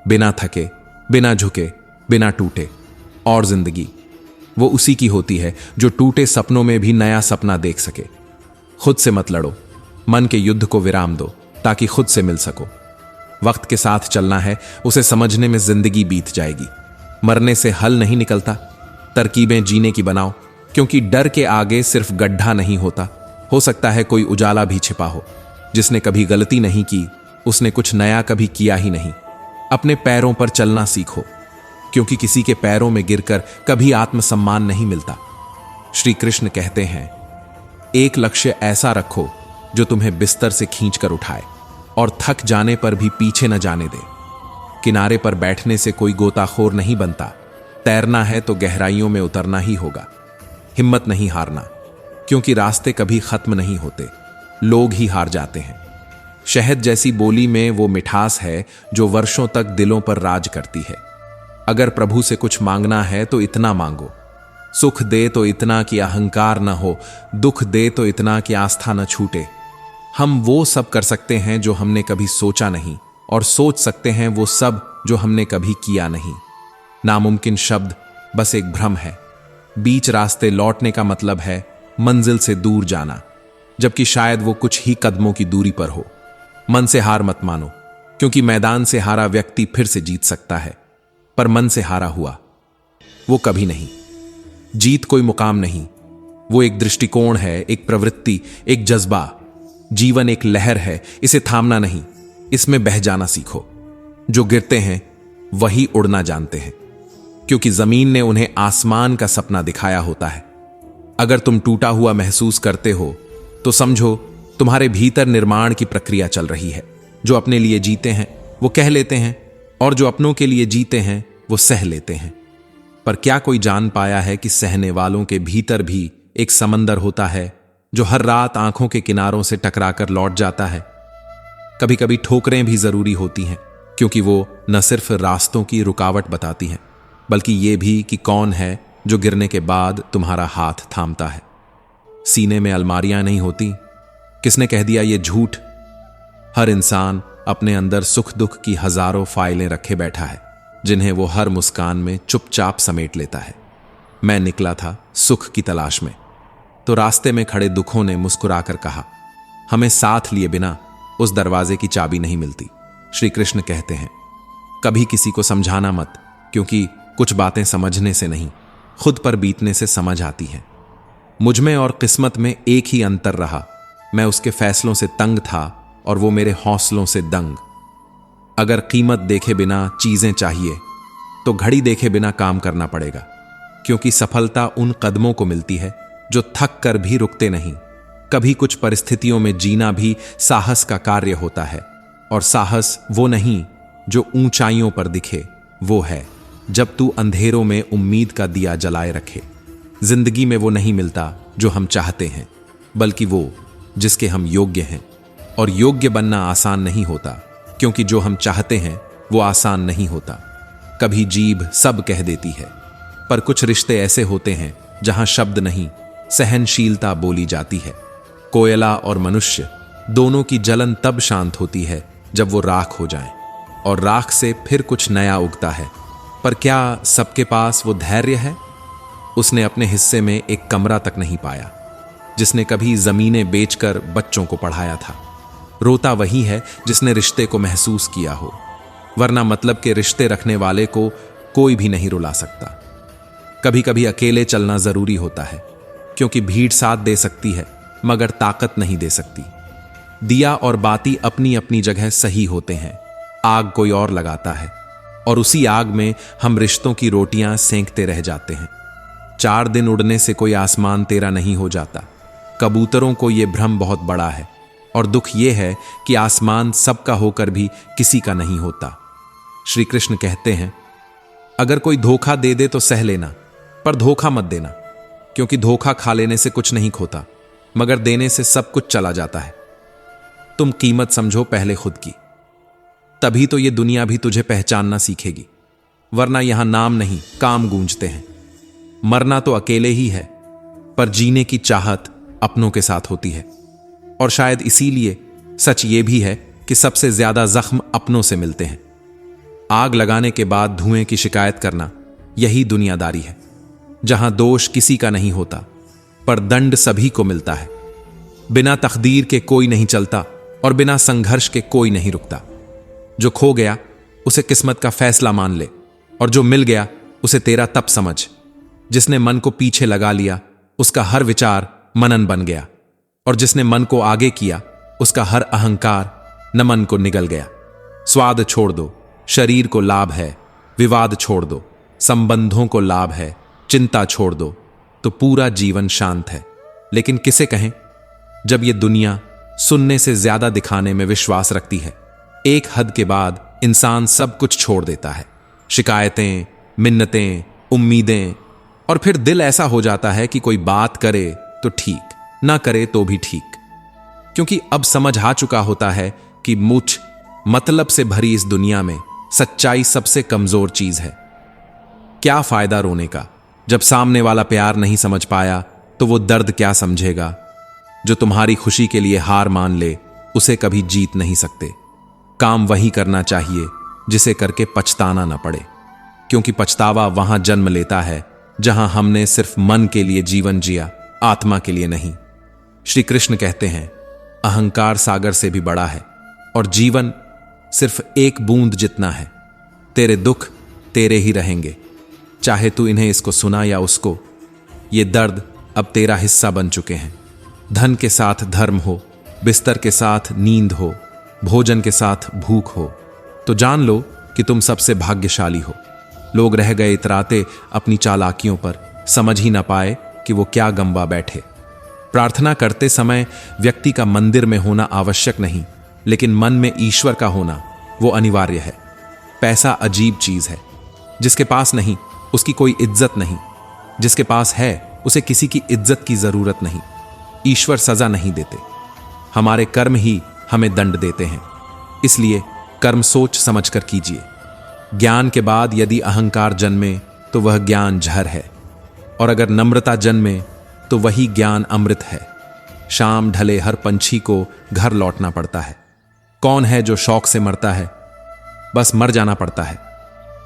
बिना थके, बिना झुके, बिना टूटे। और जिंदगी वो उसी की होती है जो टूटे सपनों में भी नया सपना देख सके। खुद से मत लड़ो, मन के युद्ध को विराम दो ताकि खुद से मिल सको। वक्त के साथ चलना है, उसे समझने में जिंदगी बीत जाएगी। मरने से हल नहीं निकलता, तरकीबें जीने की बनाओ, क्योंकि डर के आगे सिर्फ गड्ढा नहीं होता। हो सकता है कोई उजाला भी छिपा हो। जिसने कभी गलती नहीं की उसने कुछ नया कभी किया ही नहीं। अपने पैरों पर चलना सीखो, क्योंकि किसी के पैरों में गिरकर कभी आत्मसम्मान नहीं मिलता। श्री कृष्ण कहते हैं, एक लक्ष्य ऐसा रखो जो तुम्हें बिस्तर से खींचकर उठाए और थक जाने पर भी पीछे न जाने दे। किनारे पर बैठने से कोई गोताखोर नहीं बनता, तैरना है तो गहराइयों में उतरना ही होगा। हिम्मत नहीं हारना, क्योंकि रास्ते कभी खत्म नहीं होते, लोग ही हार जाते हैं। शहद जैसी बोली में वो मिठास है जो वर्षों तक दिलों पर राज करती है। अगर प्रभु से कुछ मांगना है तो इतना मांगो, सुख दे तो इतना कि अहंकार न हो, दुख दे तो इतना कि आस्था न छूटे। हम वो सब कर सकते हैं जो हमने कभी सोचा नहीं, और सोच सकते हैं वो सब जो हमने कभी किया नहीं। नामुमकिन शब्द बस एक भ्रम है। बीच रास्ते लौटने का मतलब है मंजिल से दूर जाना, जबकि शायद वो कुछ ही कदमों की दूरी पर हो। मन से हार मत मानो, क्योंकि मैदान से हारा व्यक्ति फिर से जीत सकता है, पर मन से हारा हुआ वो कभी नहीं। जीत कोई मुकाम नहीं, वो एक दृष्टिकोण है, एक प्रवृत्ति, एक जज्बा। जीवन एक लहर है, इसे थामना नहीं, इसमें बह जाना सीखो। जो गिरते हैं वही उड़ना जानते हैं, क्योंकि जमीन ने उन्हें आसमान का सपना दिखाया होता है। अगर तुम टूटा हुआ महसूस करते हो तो समझो तुम्हारे भीतर निर्माण की प्रक्रिया चल रही है। जो अपने लिए जीते हैं वो कह लेते हैं, और जो अपनों के लिए जीते हैं वो सह लेते हैं। पर क्या कोई जान पाया है कि सहने वालों के भीतर भी एक समंदर होता है, जो हर रात आंखों के किनारों से टकराकर लौट जाता है। कभी कभी ठोकरें भी जरूरी होती हैं, क्योंकि वो न सिर्फ रास्तों की रुकावट बताती हैं, बल्कि ये भी कि कौन है जो गिरने के बाद तुम्हारा हाथ थामता है। सीने में अलमारियां नहीं होती, किसने कह दिया ये झूठ। हर इंसान अपने अंदर सुख दुख की हजारों फाइलें रखे बैठा है, जिन्हें वो हर मुस्कान में चुपचाप समेट लेता है। मैं निकला था सुख की तलाश में, तो रास्ते में खड़े दुखों ने मुस्कुराकर कहा, हमें साथ लिए बिना उस दरवाजे की चाबी नहीं मिलती। श्री कृष्ण कहते हैं, कभी किसी को समझाना मत, क्योंकि कुछ बातें समझने से नहीं, खुद पर बीतने से समझ आती हैं। मुझ में और किस्मत में एक ही अंतर रहा, मैं उसके फैसलों से तंग था और वो मेरे हौसलों से दंग। अगर कीमत देखे बिना चीजें चाहिए तो घड़ी देखे बिना काम करना पड़ेगा, क्योंकि सफलता उन कदमों को मिलती है जो थक कर भी रुकते नहीं। कभी कुछ परिस्थितियों में जीना भी साहस का कार्य होता है, और साहस वो नहीं जो ऊंचाइयों पर दिखे, वो है जब तू अंधेरों में उम्मीद का दिया जलाए रखे। जिंदगी में वो नहीं मिलता जो हम चाहते हैं, बल्कि वो जिसके हम योग्य हैं। और योग्य बनना आसान नहीं होता, क्योंकि जो हम चाहते हैं वो आसान नहीं होता। कभी जीभ सब कह देती है, पर कुछ रिश्ते ऐसे होते हैं जहां शब्द नहीं, सहनशीलता बोली जाती है। कोयला और मनुष्य दोनों की जलन तब शांत होती है जब वो राख हो जाएं, और राख से फिर कुछ नया उगता है। पर क्या सबके पास वो धैर्य है? उसने अपने हिस्से में एक कमरा तक नहीं पाया, जिसने कभी जमीनें बेचकर बच्चों को पढ़ाया था। रोता वही है जिसने रिश्ते को महसूस किया हो, वरना मतलब के रिश्ते रखने वाले को कोई भी नहीं रुला सकता। कभी कभी अकेले चलना जरूरी होता है, क्योंकि भीड़ साथ दे सकती है मगर ताकत नहीं दे सकती। दिया और बाती अपनी अपनी जगह सही होते हैं, आग कोई और लगाता है, और उसी आग में हम रिश्तों की रोटियां सेंकते रह जाते हैं। 4 दिन उड़ने से कोई आसमान तेरा नहीं हो जाता। कबूतरों को यह भ्रम बहुत बड़ा है, और दुख यह है कि आसमान सबका होकर भी किसी का नहीं होता। श्री कृष्ण कहते हैं, अगर कोई धोखा दे दे तो सह लेना, पर धोखा मत देना, क्योंकि धोखा खा लेने से कुछ नहीं खोता, मगर देने से सब कुछ चला जाता है। तुम कीमत समझो पहले खुद की, तभी तो ये दुनिया भी तुझे पहचानना सीखेगी, वरना यहां नाम नहीं काम गूंजते हैं। मरना तो अकेले ही है, पर जीने की चाहत अपनों के साथ होती है। और शायद इसीलिए सच ये भी है कि सबसे ज्यादा जख्म अपनों से मिलते हैं। आग लगाने के बाद धुएं की शिकायत करना, यही दुनियादारी है, जहां दोष किसी का नहीं होता, पर दंड सभी को मिलता है। बिना तकदीर के कोई नहीं चलता, और बिना संघर्ष के कोई नहीं रुकता। जो खो गया उसे किस्मत का फैसला मान ले, और जो मिल गया उसे तेरा तप समझ। जिसने मन को पीछे लगा लिया उसका हर विचार मनन बन गया, और जिसने मन को आगे किया उसका हर अहंकार नमन को निगल गया। स्वाद छोड़ दो, शरीर को लाभ है, विवाद छोड़ दो, संबंधों को लाभ है, चिंता छोड़ दो, तो पूरा जीवन शांत है। लेकिन किसे कहें जब ये दुनिया सुनने से ज्यादा दिखाने में विश्वास रखती है। एक हद के बाद इंसान सब कुछ छोड़ देता है, शिकायतें, मिन्नतें, उम्मीदें, और फिर दिल ऐसा हो जाता है कि कोई बात करे तो ठीक, ना करे तो भी ठीक, क्योंकि अब समझ आ चुका होता है कि मुझ मतलब से भरी इस दुनिया में सच्चाई सबसे कमजोर चीज है। क्या फायदा रोने का जब सामने वाला प्यार नहीं समझ पाया, तो वो दर्द क्या समझेगा। जो तुम्हारी खुशी के लिए हार मान ले उसे कभी जीत नहीं सकते। काम वही करना चाहिए जिसे करके पछताना न पड़े। क्योंकि पछतावा वहां जन्म लेता है जहां हमने सिर्फ मन के लिए जीवन जिया, आत्मा के लिए नहीं। श्री कृष्ण कहते हैं, अहंकार सागर से भी बड़ा है और जीवन सिर्फ एक बूंद जितना है। तेरे दुख तेरे ही रहेंगे, चाहे तू इन्हें इसको सुना या उसको। ये दर्द अब तेरा हिस्सा बन चुके हैं। धन के साथ धर्म हो, बिस्तर के साथ नींद हो, भोजन के साथ भूख हो, तो जान लो कि तुम सबसे भाग्यशाली हो। लोग रह गए इतराते अपनी चालाकियों पर, समझ ही ना पाए कि वो क्या गंवा बैठे। प्रार्थना करते समय व्यक्ति का मंदिर में होना आवश्यक नहीं, लेकिन मन में ईश्वर का होना वो अनिवार्य है। पैसा अजीब चीज है, जिसके पास नहीं उसकी कोई इज्जत नहीं, जिसके पास है उसे किसी की इज्जत की जरूरत नहीं। ईश्वर सजा नहीं देते, हमारे कर्म ही हमें दंड देते हैं। इसलिए कर्म सोच समझकर कीजिए। ज्ञान के बाद यदि अहंकार जन्मे तो वह ज्ञान जहर है, और अगर नम्रता जन्मे तो वही ज्ञान अमृत है। शाम ढले हर पंछी को घर लौटना पड़ता है। कौन है जो शौक से मरता है? बस मर जाना पड़ता है।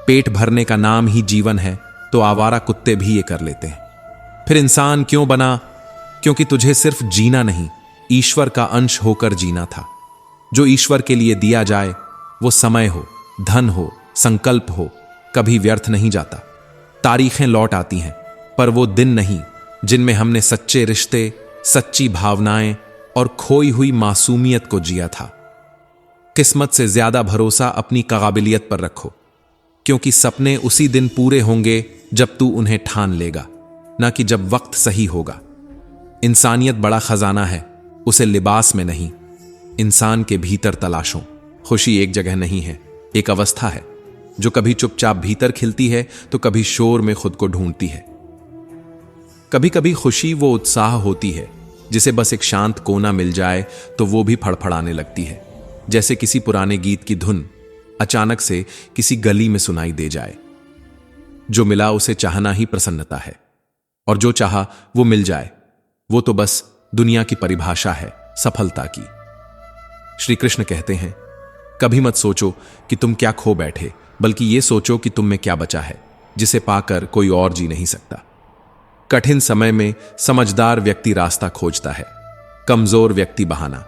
पेट भरने का नाम ही जीवन है तो आवारा कुत्ते भी ये कर लेते हैं। फिर इंसान क्यों बना? क्योंकि तुझे सिर्फ जीना नहीं, ईश्वर का अंश होकर जीना था। जो ईश्वर के लिए दिया जाए, वो समय हो, धन हो, संकल्प हो, कभी व्यर्थ नहीं जाता। तारीखें लौट आती हैं, पर वो दिन नहीं जिनमें हमने सच्चे रिश्ते, सच्ची भावनाएं और खोई हुई मासूमियत को जिया था। किस्मत से ज्यादा भरोसा अपनी काबिलियत पर रखो, क्योंकि सपने उसी दिन पूरे होंगे जब तू उन्हें ठान लेगा, ना कि जब वक्त सही होगा। इंसानियत बड़ा खजाना है, उसे लिबास में नहीं, इंसान के भीतर तलाशो। खुशी एक जगह नहीं है, एक अवस्था है जो कभी चुपचाप भीतर खिलती है तो कभी शोर में खुद को ढूंढती है। कभी कभी खुशी वो उत्साह होती है जिसे बस एक शांत कोना मिल जाए तो वो भी फड़फड़ाने लगती है, जैसे किसी पुराने गीत की धुन अचानक से किसी गली में सुनाई दे जाए। जो मिला उसे चाहना ही प्रसन्नता है, और जो चाहा वो मिल जाए वो तो बस दुनिया की परिभाषा है सफलता की। श्री कृष्ण कहते हैं, कभी मत सोचो कि तुम क्या खो बैठे, बल्कि ये सोचो कि तुम में क्या बचा है जिसे पाकर कोई और जी नहीं सकता। कठिन समय में समझदार व्यक्ति रास्ता खोजता है, कमजोर व्यक्ति बहाना,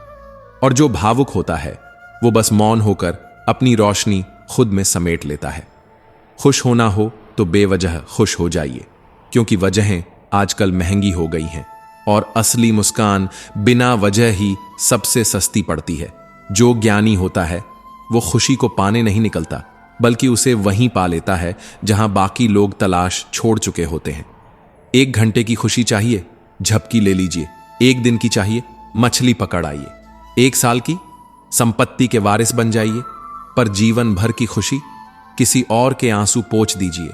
और जो भावुक होता है वो बस मौन होकर अपनी रोशनी खुद में समेट लेता है। खुश होना हो तो बेवजह खुश हो जाइए, क्योंकि वजहें आजकल महंगी हो गई हैं और असली मुस्कान बिना वजह ही सबसे सस्ती पड़ती है। जो ज्ञानी होता है वो खुशी को पाने नहीं निकलता, बल्कि उसे वहीं पा लेता है जहां बाकी लोग तलाश छोड़ चुके होते हैं। 1 घंटे की खुशी चाहिए, झपकी ले लीजिए। 1 दिन की चाहिए, मछली पकड़ आइए। 1 साल की, संपत्ति के वारिस बन जाइए। पर जीवन भर की खुशी, किसी और के आंसू पोंछ दीजिए।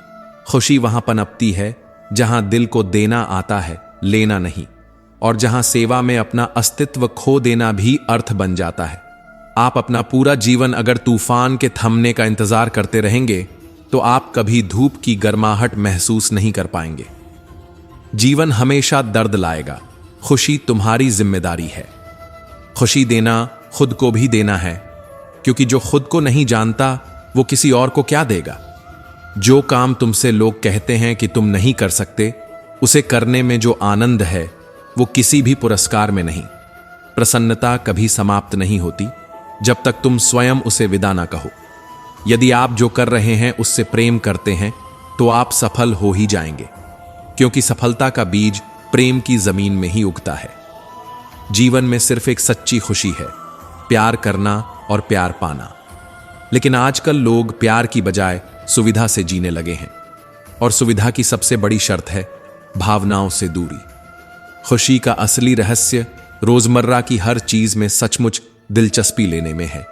खुशी वहां पनपती है जहां दिल को देना आता है, लेना नहीं, और जहां सेवा में अपना अस्तित्व खो देना भी अर्थ बन जाता है। आप अपना पूरा जीवन अगर तूफान के थमने का इंतजार करते रहेंगे तो आप कभी धूप की गर्माहट महसूस नहीं कर पाएंगे। जीवन हमेशा दर्द लाएगा, खुशी तुम्हारी जिम्मेदारी है। खुशी देना खुद को भी देना है, क्योंकि जो खुद को नहीं जानता वो किसी और को क्या देगा। जो काम तुमसे लोग कहते हैं कि तुम नहीं कर सकते, उसे करने में जो आनंद है वो किसी भी पुरस्कार में नहीं। प्रसन्नता कभी समाप्त नहीं होती जब तक तुम स्वयं उसे विदा ना कहो। यदि आप जो कर रहे हैं उससे प्रेम करते हैं तो आप सफल हो ही जाएंगे, क्योंकि सफलता का बीज प्रेम की जमीन में ही उगता है। जीवन में सिर्फ एक सच्ची खुशी है, प्यार करना और प्यार पाना। लेकिन आजकल लोग प्यार की बजाय सुविधा से जीने लगे हैं, और सुविधा की सबसे बड़ी शर्त है भावनाओं से दूरी। खुशी का असली रहस्य रोजमर्रा की हर चीज में सचमुच दिलचस्पी लेने में है।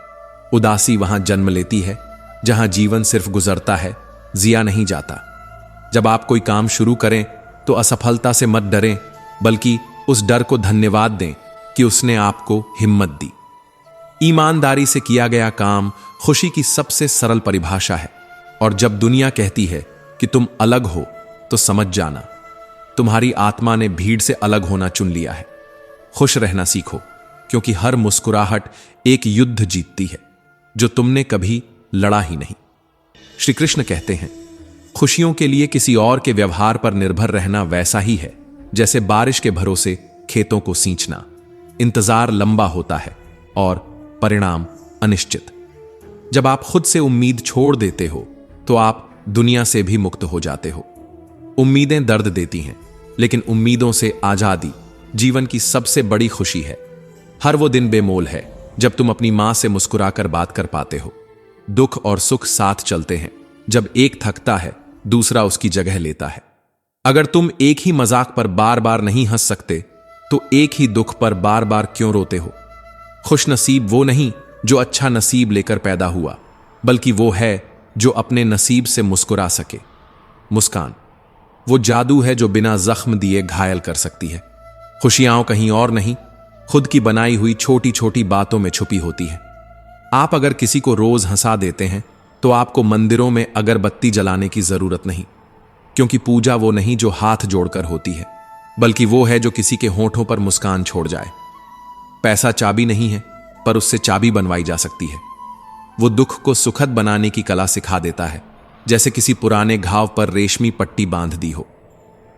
उदासी वहां जन्म लेती है जहां जीवन सिर्फ गुजरता है, जिया नहीं जाता। जब आप कोई काम शुरू करें तो असफलता से मत डरें, बल्कि उस डर को धन्यवाद दें कि उसने आपको हिम्मत दी। ईमानदारी से किया गया काम खुशी की सबसे सरल परिभाषा है। और जब दुनिया कहती है कि तुम अलग हो, तो समझ जाना तुम्हारी आत्मा ने भीड़ से अलग होना चुन लिया है। खुश रहना सीखो, क्योंकि हर मुस्कुराहट एक युद्ध जीतती है जो तुमने कभी लड़ा ही नहीं। श्री कृष्ण कहते हैं, खुशियों के लिए किसी और के व्यवहार पर निर्भर रहना वैसा ही है जैसे बारिश के भरोसे खेतों को सींचना। इंतजार लंबा होता है और परिणाम अनिश्चित। जब आप खुद से उम्मीद छोड़ देते हो तो आप दुनिया से भी मुक्त हो जाते हो। उम्मीदें दर्द देती हैं, लेकिन उम्मीदों से आजादी जीवन की सबसे बड़ी खुशी है। हर वो दिन बेमोल है जब तुम अपनी मां से मुस्कुराकर बात कर पाते हो। दुख और सुख साथ चलते हैं। जब एक थकता है दूसरा उसकी जगह लेता है। अगर तुम एक ही मजाक पर बार बार नहीं हंस सकते तो एक ही दुख पर बार बार क्यों रोते हो? खुश नसीब वो नहीं जो अच्छा नसीब लेकर पैदा हुआ, बल्कि वो है जो अपने नसीब से मुस्कुरा सके। मुस्कान वो जादू है जो बिना जख्म दिए घायल कर सकती है। खुशियां कहीं और नहीं, खुद की बनाई हुई छोटी छोटी बातों में छुपी होती है। आप अगर किसी को रोज हंसा देते हैं तो आपको मंदिरों में अगरबत्ती जलाने की जरूरत नहीं, क्योंकि पूजा वो नहीं जो हाथ जोड़कर होती है, बल्कि वो है जो किसी के होठों पर मुस्कान छोड़ जाए। पैसा चाबी नहीं है, पर उससे चाबी बनवाई जा सकती है। वो दुख को सुखद बनाने की कला सिखा देता है, जैसे किसी पुराने घाव पर रेशमी पट्टी बांध दी हो।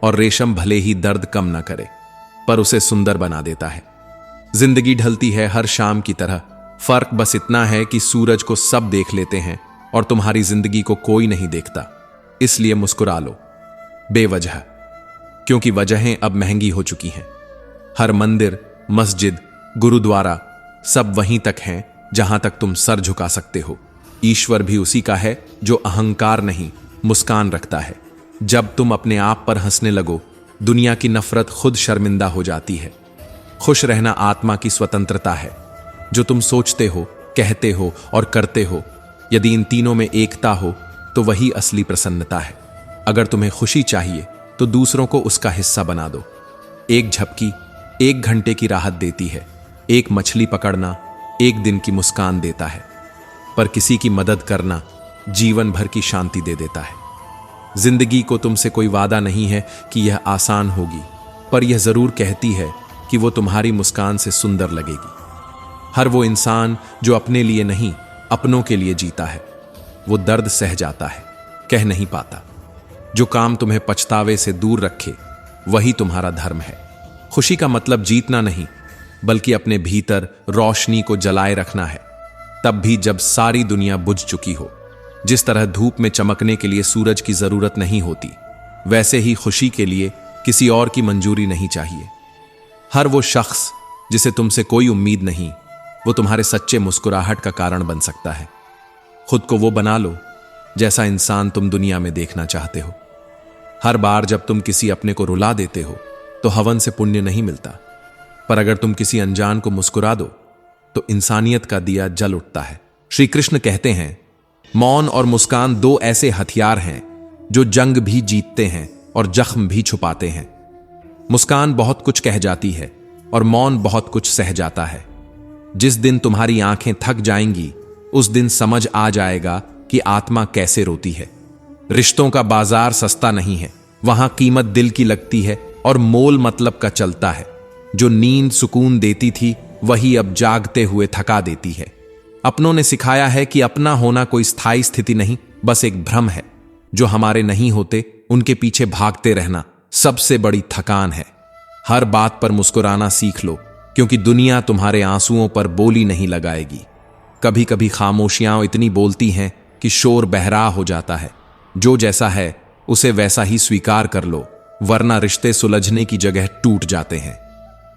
और रेशम भले ही दर्द कम न करे, पर उसे सुंदर बना देता है। जिंदगी ढलती है हर शाम की तरह। फर्क बस इतना है कि सूरज को सब देख लेते हैं और तुम्हारी जिंदगी को कोई नहीं देखता। इसलिए मुस्कुरा लो बेवजह, क्योंकि वजहें अब महंगी हो चुकी हैं। हर मंदिर, मस्जिद, गुरुद्वारा सब वहीं तक हैं जहां तक तुम सर झुका सकते हो। ईश्वर भी उसी का है जो अहंकार नहीं, मुस्कान रखता है। जब तुम अपने आप पर हंसने लगो, दुनिया की नफरत खुद शर्मिंदा हो जाती है। खुश रहना आत्मा की स्वतंत्रता है। जो तुम सोचते हो, कहते हो और करते हो, यदि इन तीनों में एकता हो तो वही असली प्रसन्नता है। अगर तुम्हें खुशी चाहिए तो दूसरों को उसका हिस्सा बना दो। एक झपकी 1 घंटे की राहत देती है। एक मछली पकड़ना 1 दिन की मुस्कान देता है, पर किसी की मदद करना जीवन भर की शांति दे देता है। जिंदगी को तुमसे कोई वादा नहीं है कि यह आसान होगी, पर यह जरूर कहती है कि वो तुम्हारी मुस्कान से सुंदर लगेगी। हर वो इंसान जो अपने लिए नहीं, अपनों के लिए जीता है, वो दर्द सह जाता है, कह नहीं पाता। जो काम तुम्हें पछतावे से दूर रखे, वही तुम्हारा धर्म है। खुशी का मतलब जीतना नहीं, बल्कि अपने भीतर रोशनी को जलाए रखना है, तब भी जब सारी दुनिया बुझ चुकी हो। जिस तरह धूप में चमकने के लिए सूरज की जरूरत नहीं होती, वैसे ही खुशी के लिए किसी और की मंजूरी नहीं चाहिए। हर वो शख्स जिसे तुमसे कोई उम्मीद नहीं, वो तुम्हारे सच्चे मुस्कुराहट का कारण बन सकता है। खुद को वो बना लो जैसा इंसान तुम दुनिया में देखना चाहते हो। हर बार जब तुम किसी अपने को रुला देते हो तो हवन से पुण्य नहीं मिलता, पर अगर तुम किसी अनजान को मुस्कुरा दो तो इंसानियत का दिया जल उठता है। श्री कृष्ण कहते हैं, मौन और मुस्कान 2 ऐसे हथियार हैं जो जंग भी जीतते हैं और जख्म भी छुपाते हैं। मुस्कान बहुत कुछ कह जाती है और मौन बहुत कुछ सह जाता है। जिस दिन तुम्हारी आंखें थक जाएंगी, उस दिन समझ आ जाएगा कि आत्मा कैसे रोती है। रिश्तों का बाजार सस्ता नहीं है, वहां कीमत दिल की लगती है और मोल मतलब का चलता है। जो नींद सुकून देती थी, वही अब जागते हुए थका देती है। अपनों ने सिखाया है कि अपना होना कोई स्थायी स्थिति नहीं, बस एक भ्रम है। जो हमारे नहीं होते, उनके पीछे भागते रहना सबसे बड़ी थकान है। हर बात पर मुस्कुराना सीख लो, क्योंकि दुनिया तुम्हारे आंसुओं पर बोली नहीं लगाएगी। कभी कभी खामोशियां इतनी बोलती हैं कि शोर बहरा हो जाता है। जो जैसा है उसे वैसा ही स्वीकार कर लो, वरना रिश्ते सुलझने की जगह टूट जाते हैं।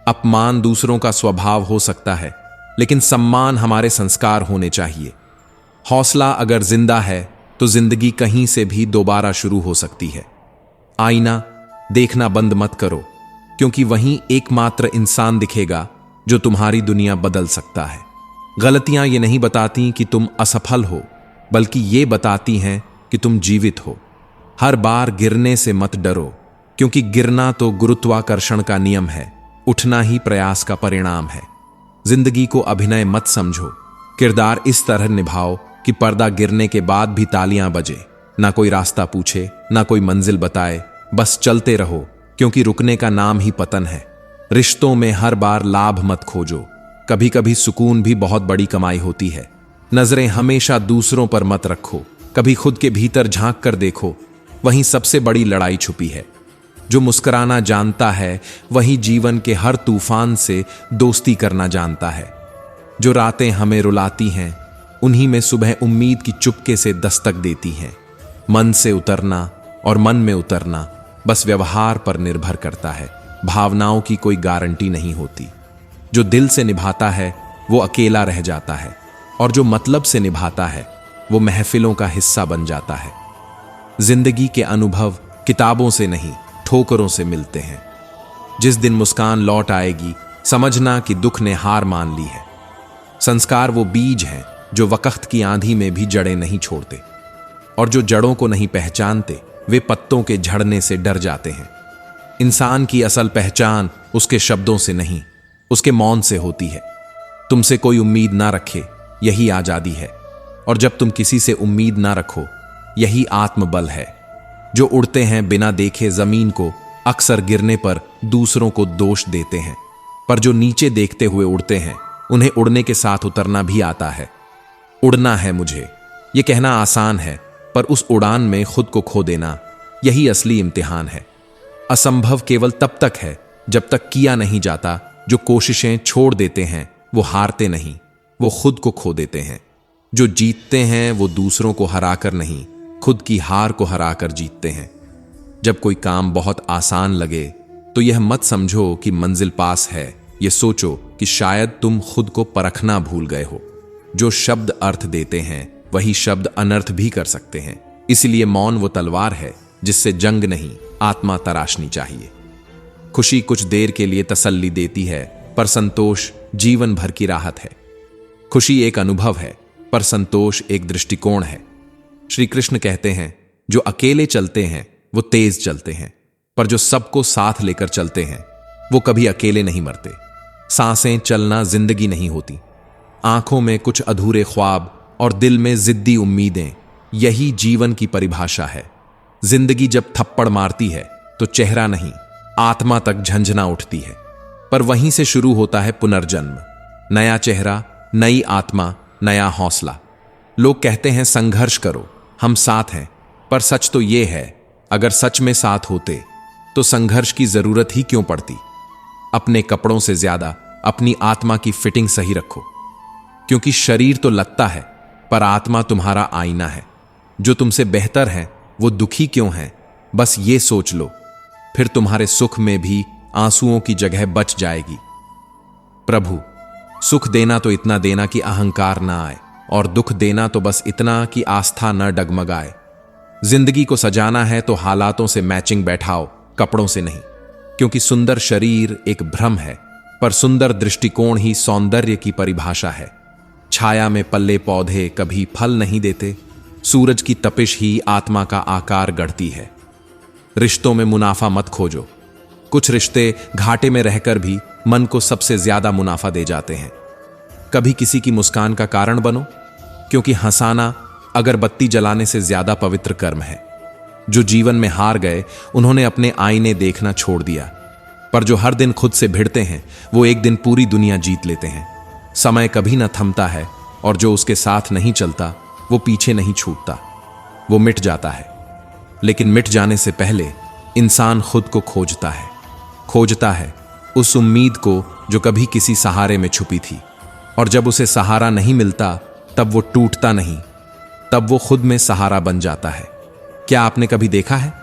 अपमान दूसरों का स्वभाव हो सकता है, लेकिन सम्मान हमारे संस्कार होने चाहिए। हौसला अगर जिंदा है तो जिंदगी कहीं से भी दोबारा शुरू हो सकती है। आईना देखना बंद मत करो, क्योंकि वहीं एकमात्र इंसान दिखेगा जो तुम्हारी दुनिया बदल सकता है। गलतियां ये नहीं बताती कि तुम असफल हो, बल्कि ये बताती हैं कि तुम जीवित हो। हर बार गिरने से मत डरो, क्योंकि गिरना तो गुरुत्वाकर्षण का नियम है, उठना ही प्रयास का परिणाम है। जिंदगी को अभिनय मत समझो, किरदार इस तरह निभाओ कि पर्दा गिरने के बाद भी तालियां बजे। ना कोई रास्ता पूछे, ना कोई मंजिल बताए, बस चलते रहो, क्योंकि रुकने का नाम ही पतन है। रिश्तों में हर बार लाभ मत खोजो, कभी कभी सुकून भी बहुत बड़ी कमाई होती है। नजरें हमेशा दूसरों पर मत रखो, कभी खुद के भीतर झांक कर देखो। वहीं सबसे बड़ी लड़ाई छुपी है। जो मुस्कुराना जानता है वही जीवन के हर तूफान से दोस्ती करना जानता है। जो रातें हमें रुलाती हैं उन्हीं में सुबह उम्मीद की चुपके से दस्तक देती हैं। मन से उतरना और मन में उतरना बस व्यवहार पर निर्भर करता है, भावनाओं की कोई गारंटी नहीं होती। जो दिल से निभाता है वो अकेला रह जाता है और जो मतलब से निभाता है वो महफिलों का हिस्सा बन जाता है। जिंदगी के अनुभव किताबों से नहीं ठोकरों से मिलते हैं। जिस दिन मुस्कान लौट आएगी समझना कि दुख ने हार मान ली है। संस्कार वो बीज हैं जो वक्त की आंधी में भी जड़ें नहीं छोड़ते, और जो जड़ों को नहीं पहचानते वे पत्तों के झड़ने से डर जाते हैं। इंसान की असल पहचान उसके शब्दों से नहीं उसके मौन से होती है। तुमसे कोई उम्मीद ना रखे यही आजादी है, और जब तुम किसी से उम्मीद ना रखो यही आत्मबल है। जो उड़ते हैं बिना देखे जमीन को अक्सर गिरने पर दूसरों को दोष देते हैं, पर जो नीचे देखते हुए उड़ते हैं उन्हें उड़ने के साथ उतरना भी आता है। उड़ना है मुझे ये कहना आसान है, पर उस उड़ान में खुद को खो देना यही असली इम्तिहान है। असंभव केवल तब तक है जब तक किया नहीं जाता। जो कोशिशें छोड़ देते हैं वो हारते नहीं, वो खुद को खो देते हैं। जो जीतते हैं वो दूसरों को हराकर नहीं खुद की हार को हराकर जीतते हैं। जब कोई काम बहुत आसान लगे तो यह मत समझो कि मंजिल पास है, यह सोचो कि शायद तुम खुद को परखना भूल गए हो। जो शब्द अर्थ देते हैं वही शब्द अनर्थ भी कर सकते हैं। इसलिए मौन वो तलवार है जिससे जंग नहीं आत्मा तराशनी चाहिए। खुशी कुछ देर के लिए तसल्ली देती है, पर संतोष जीवन भर की राहत है। खुशी एक अनुभव है, पर संतोष एक दृष्टिकोण है। श्री कृष्ण कहते हैं जो अकेले चलते हैं वो तेज चलते हैं, पर जो सबको साथ लेकर चलते हैं वो कभी अकेले नहीं मरते। सांसें चलना जिंदगी नहीं होती, आंखों में कुछ अधूरे ख्वाब और दिल में जिद्दी उम्मीदें, यही जीवन की परिभाषा है। जिंदगी जब थप्पड़ मारती है तो चेहरा नहीं आत्मा तक झंझना उठती है, पर वहीं से शुरू होता है पुनर्जन्म। नया चेहरा, नई आत्मा, नया हौसला। लोग कहते हैं संघर्ष करो, हम साथ हैं, पर सच तो यह है अगर सच में साथ होते तो संघर्ष की जरूरत ही क्यों पड़ती। अपने कपड़ों से ज्यादा अपनी आत्मा की फिटिंग सही रखो, क्योंकि शरीर तो लगता है पर आत्मा तुम्हारा आईना है। जो तुमसे बेहतर है वो दुखी क्यों है, बस ये सोच लो, फिर तुम्हारे सुख में भी आंसुओं की जगह बच जाएगी। प्रभु, सुख देना तो इतना देना कि अहंकार ना आए, और दुख देना तो बस इतना कि आस्था न डगमगाए। जिंदगी को सजाना है तो हालातों से मैचिंग बैठाओ, कपड़ों से नहीं, क्योंकि सुंदर शरीर एक भ्रम है, पर सुंदर दृष्टिकोण ही सौंदर्य की परिभाषा है। छाया में पल्ले पौधे कभी फल नहीं देते, सूरज की तपिश ही आत्मा का आकार गढ़ती है। रिश्तों में मुनाफा मत खोजो, कुछ रिश्ते घाटे में रहकर भी मन को सबसे ज्यादा मुनाफा दे जाते हैं। कभी किसी की मुस्कान का कारण बनो, क्योंकि हंसाना अगरबत्ती जलाने से ज्यादा पवित्र कर्म है। जो जीवन में हार गए उन्होंने अपने आईने देखना छोड़ दिया, पर जो हर दिन खुद से भिड़ते हैं वो एक दिन पूरी दुनिया जीत लेते हैं। समय कभी न थमता है, और जो उसके साथ नहीं चलता वो पीछे नहीं छूटता, वो मिट जाता है। लेकिन मिट जाने से पहले इंसान खुद को खोजता है उस उम्मीद को जो कभी किसी सहारे में छुपी थी, और जब उसे सहारा नहीं मिलता तब वो टूटता नहीं, तब वो खुद में सहारा बन जाता है। क्या आपने कभी देखा है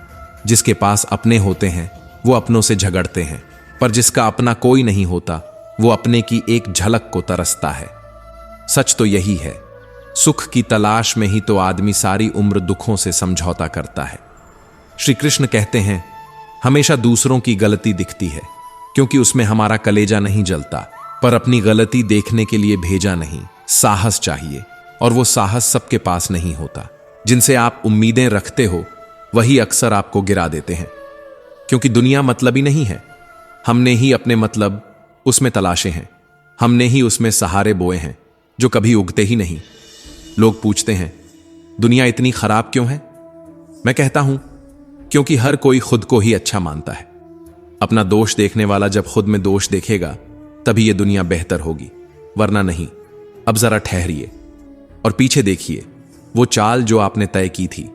जिसके पास अपने होते हैं वो अपनों से झगड़ते हैं, पर जिसका अपना कोई नहीं होता वो अपने की एक झलक को तरसता है। सच तो यही है, सुख की तलाश में ही तो आदमी सारी उम्र दुखों से समझौता करता है। श्री कृष्ण कहते हैं हमेशा दूसरों की गलती दिखती है, क्योंकि उसमें हमारा कलेजा नहीं जलता, पर अपनी गलती देखने के लिए भेजा नहीं, साहस चाहिए, और वो साहस सबके पास नहीं होता। जिनसे आप उम्मीदें रखते हो वही अक्सर आपको गिरा देते हैं, क्योंकि दुनिया मतलबी नहीं है। हमने ही अपने मतलब उसमें तलाशे हैं, हमने ही उसमें सहारे बोए हैं जो कभी उगते ही नहीं। लोग पूछते हैं दुनिया इतनी खराब क्यों है? मैं कहता हूं क्योंकि हर कोई खुद को ही अच्छा मानता है। अपना दोष देखने वाला जब खुद में दोष देखेगा तभी यह दुनिया बेहतर होगी, वरना नहीं। अब जरा ठहरिए और पीछे देखिए वो चाल जो आपने तय की थी,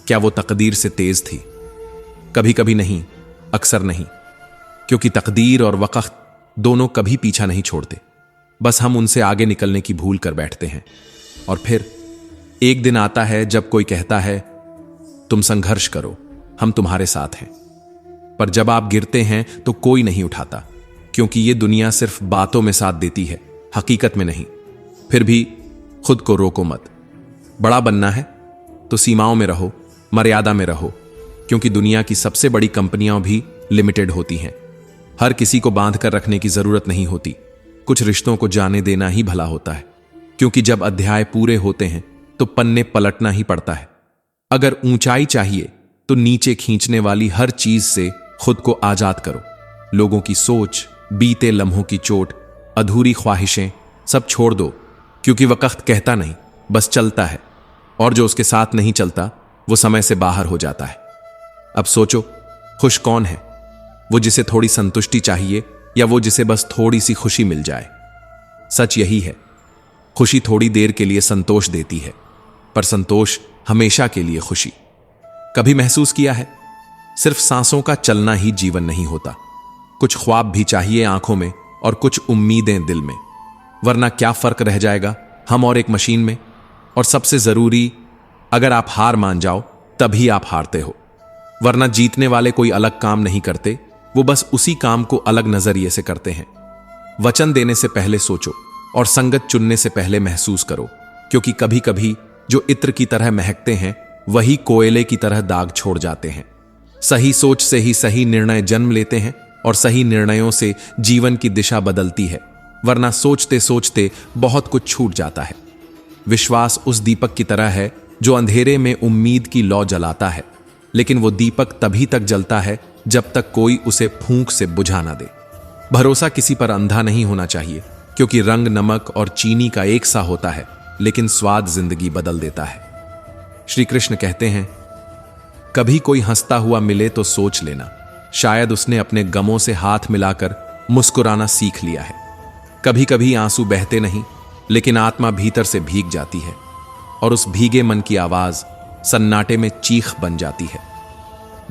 क्या वो तकदीर से तेज थी? कभी कभी नहीं, अक्सर नहीं, क्योंकि तकदीर और वक्त दोनों कभी पीछा नहीं छोड़ते। बस हम उनसे आगे निकलने की भूल कर बैठते हैं। और फिर एक दिन आता है जब कोई कहता है, तुम संघर्ष करो, हम तुम्हारे साथ हैं। पर जब आप गिरते हैं तो कोई नहीं उठाता, क्योंकि ये दुनिया सिर्फ बातों में साथ देती है, हकीकत में नहीं। फिर भी खुद को रोको मत। बड़ा बनना है तो सीमाओं में रहो, मर्यादा में रहो, क्योंकि दुनिया की सबसे बड़ी कंपनियां भी लिमिटेड होती हैं। हर किसी को बांध कर रखने की जरूरत नहीं होती। कुछ रिश्तों को जाने देना ही भला होता है, क्योंकि जब अध्याय पूरे होते हैं तो पन्ने पलटना ही पड़ता है। अगर ऊंचाई चाहिए तो नीचे खींचने वाली हर चीज से खुद को आजाद करो। लोगों की सोच, बीते लम्हों की चोट, अधूरी ख्वाहिशें सब छोड़ दो, क्योंकि वक्त कहता नहीं, बस चलता है। और जो उसके साथ नहीं चलता वो समय से बाहर हो जाता है। अब सोचो, खुश कौन है? वो जिसे थोड़ी संतुष्टि चाहिए, या वो जिसे बस थोड़ी सी खुशी मिल जाए? सच यही है, खुशी थोड़ी देर के लिए संतोष देती है, पर संतोष हमेशा के लिए खुशी। कभी महसूस किया है, सिर्फ सांसों का चलना ही जीवन नहीं होता। कुछ ख्वाब भी चाहिए आंखों में और कुछ उम्मीदें दिल में, वरना क्या फर्क रह जाएगा हम और एक मशीन में। और सबसे जरूरी, अगर आप हार मान जाओ तभी आप हारते हो, वरना जीतने वाले कोई अलग काम नहीं करते, वो बस उसी काम को अलग नजरिए से करते हैं। वचन देने से पहले सोचो और संगत चुनने से पहले महसूस करो, क्योंकि कभी कभी जो इत्र की तरह महकते हैं वही कोयले की तरह दाग छोड़ जाते हैं। सही सोच से ही सही निर्णय जन्म लेते हैं, और सही निर्णयों से जीवन की दिशा बदलती है, वरना सोचते सोचते बहुत कुछ छूट जाता है। विश्वास उस दीपक की तरह है जो अंधेरे में उम्मीद की लौ जलाता है, लेकिन वो दीपक तभी तक जलता है जब तक कोई उसे फूंक से बुझा ना दे। भरोसा किसी पर अंधा नहीं होना चाहिए, क्योंकि रंग नमक और चीनी का एक सा होता है, लेकिन स्वाद जिंदगी बदल देता है। श्री कृष्ण कहते हैं, कभी कोई हंसता हुआ मिले तो सोच लेना, शायद उसने अपने गमों से हाथ मिलाकर मुस्कुराना सीख लिया है। कभी कभी आंसू बहते नहीं, लेकिन आत्मा भीतर से भीग जाती है, और उस भीगे मन की आवाज सन्नाटे में चीख बन जाती है।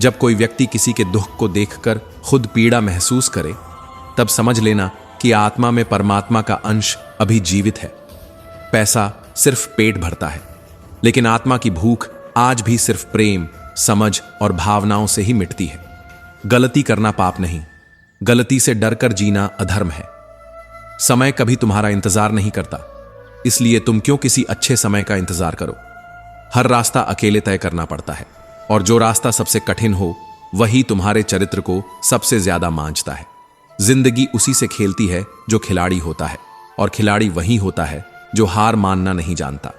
जब कोई व्यक्ति किसी के दुख को देखकर खुद पीड़ा महसूस करे, तब समझ लेना कि आत्मा में परमात्मा का अंश अभी जीवित है। पैसा सिर्फ पेट भरता है, लेकिन आत्मा की भूख आज भी सिर्फ प्रेम, समझ और भावनाओं से ही मिटती है। गलती करना पाप नहीं, गलती से डरकर जीना अधर्म है। समय कभी तुम्हारा इंतजार नहीं करता, इसलिए तुम क्यों किसी अच्छे समय का इंतजार करो। हर रास्ता अकेले तय करना पड़ता है, और जो रास्ता सबसे कठिन हो वही तुम्हारे चरित्र को सबसे ज्यादा मांझता है। जिंदगी उसी से खेलती है जो खिलाड़ी होता है, और खिलाड़ी वही होता है जो हार मानना नहीं जानता।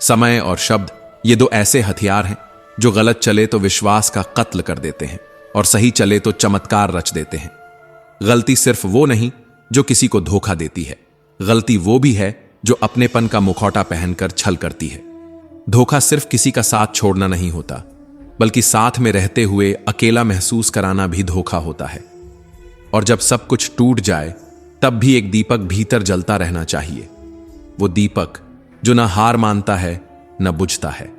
समय और शब्द, ये दो ऐसे हथियार हैं जो गलत चले तो विश्वास का कत्ल कर देते हैं, और सही चले तो चमत्कार रच देते हैं। गलती सिर्फ वो नहीं जो किसी को धोखा देती है, गलती वो भी है जो अपनेपन का मुखौटा पहनकर छल करती है। धोखा सिर्फ किसी का साथ छोड़ना नहीं होता, बल्कि साथ में रहते हुए अकेला महसूस कराना भी धोखा होता है। और जब सब कुछ टूट जाए, तब भी एक दीपक भीतर जलता रहना चाहिए, वो दीपक जो न हार मानता है न बुझता है।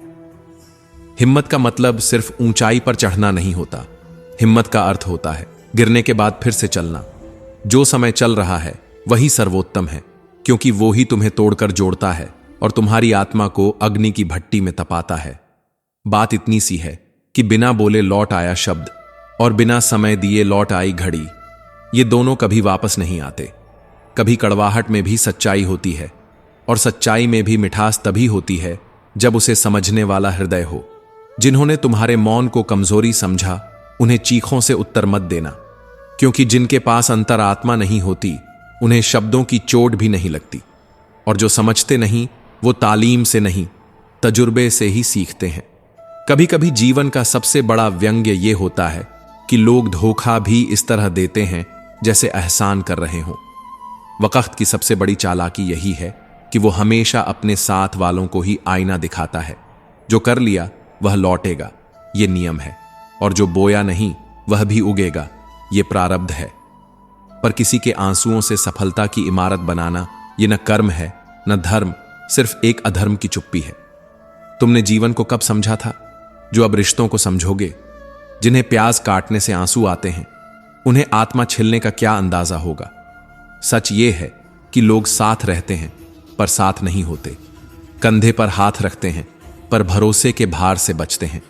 हिम्मत का मतलब सिर्फ ऊंचाई पर चढ़ना नहीं होता, हिम्मत का अर्थ होता है गिरने के बाद फिर से चलना। जो समय चल रहा है वही सर्वोत्तम है, क्योंकि वो ही तुम्हें तोड़कर जोड़ता है और तुम्हारी आत्मा को अग्नि की भट्टी में तपाता है। बात इतनी सी है कि बिना बोले लौट आया शब्द और बिना समय दिए लौट आई घड़ी, ये दोनों कभी वापस नहीं आते। कभी कड़वाहट में भी सच्चाई होती है, और सच्चाई में भी मिठास तभी होती है जब उसे समझने वाला हृदय हो। जिन्होंने तुम्हारे मौन को कमजोरी समझा, उन्हें चीखों से उत्तर मत देना, क्योंकि जिनके पास अंतरात्मा नहीं होती उन्हें शब्दों की चोट भी नहीं लगती। और जो समझते नहीं वो तालीम से नहीं, तजुर्बे से ही सीखते हैं। कभी कभी जीवन का सबसे बड़ा व्यंग्य ये होता है कि लोग धोखा भी इस तरह देते हैं जैसे एहसान कर रहे हों। वक्त की सबसे बड़ी चालाकी यही है कि वो हमेशा अपने साथ वालों को ही आईना दिखाता है। जो कर लिया वह लौटेगा, ये नियम है, और जो बोया नहीं वह भी उगेगा, ये प्रारब्ध है। पर किसी के आंसुओं से सफलता की इमारत बनाना ये न कर्म है न धर्म, सिर्फ एक अधर्म की चुप्पी है। तुमने जीवन को कब समझा था? जो अब रिश्तों को समझोगे, जिन्हें प्याज काटने से आंसू आते हैं, उन्हें आत्मा छिलने का क्या अंदाजा होगा। सच ये है कि लोग साथ रहते हैं पर साथ नहीं होते, कंधे पर हाथ रखते हैं पर भरोसे के भार से बचते हैं,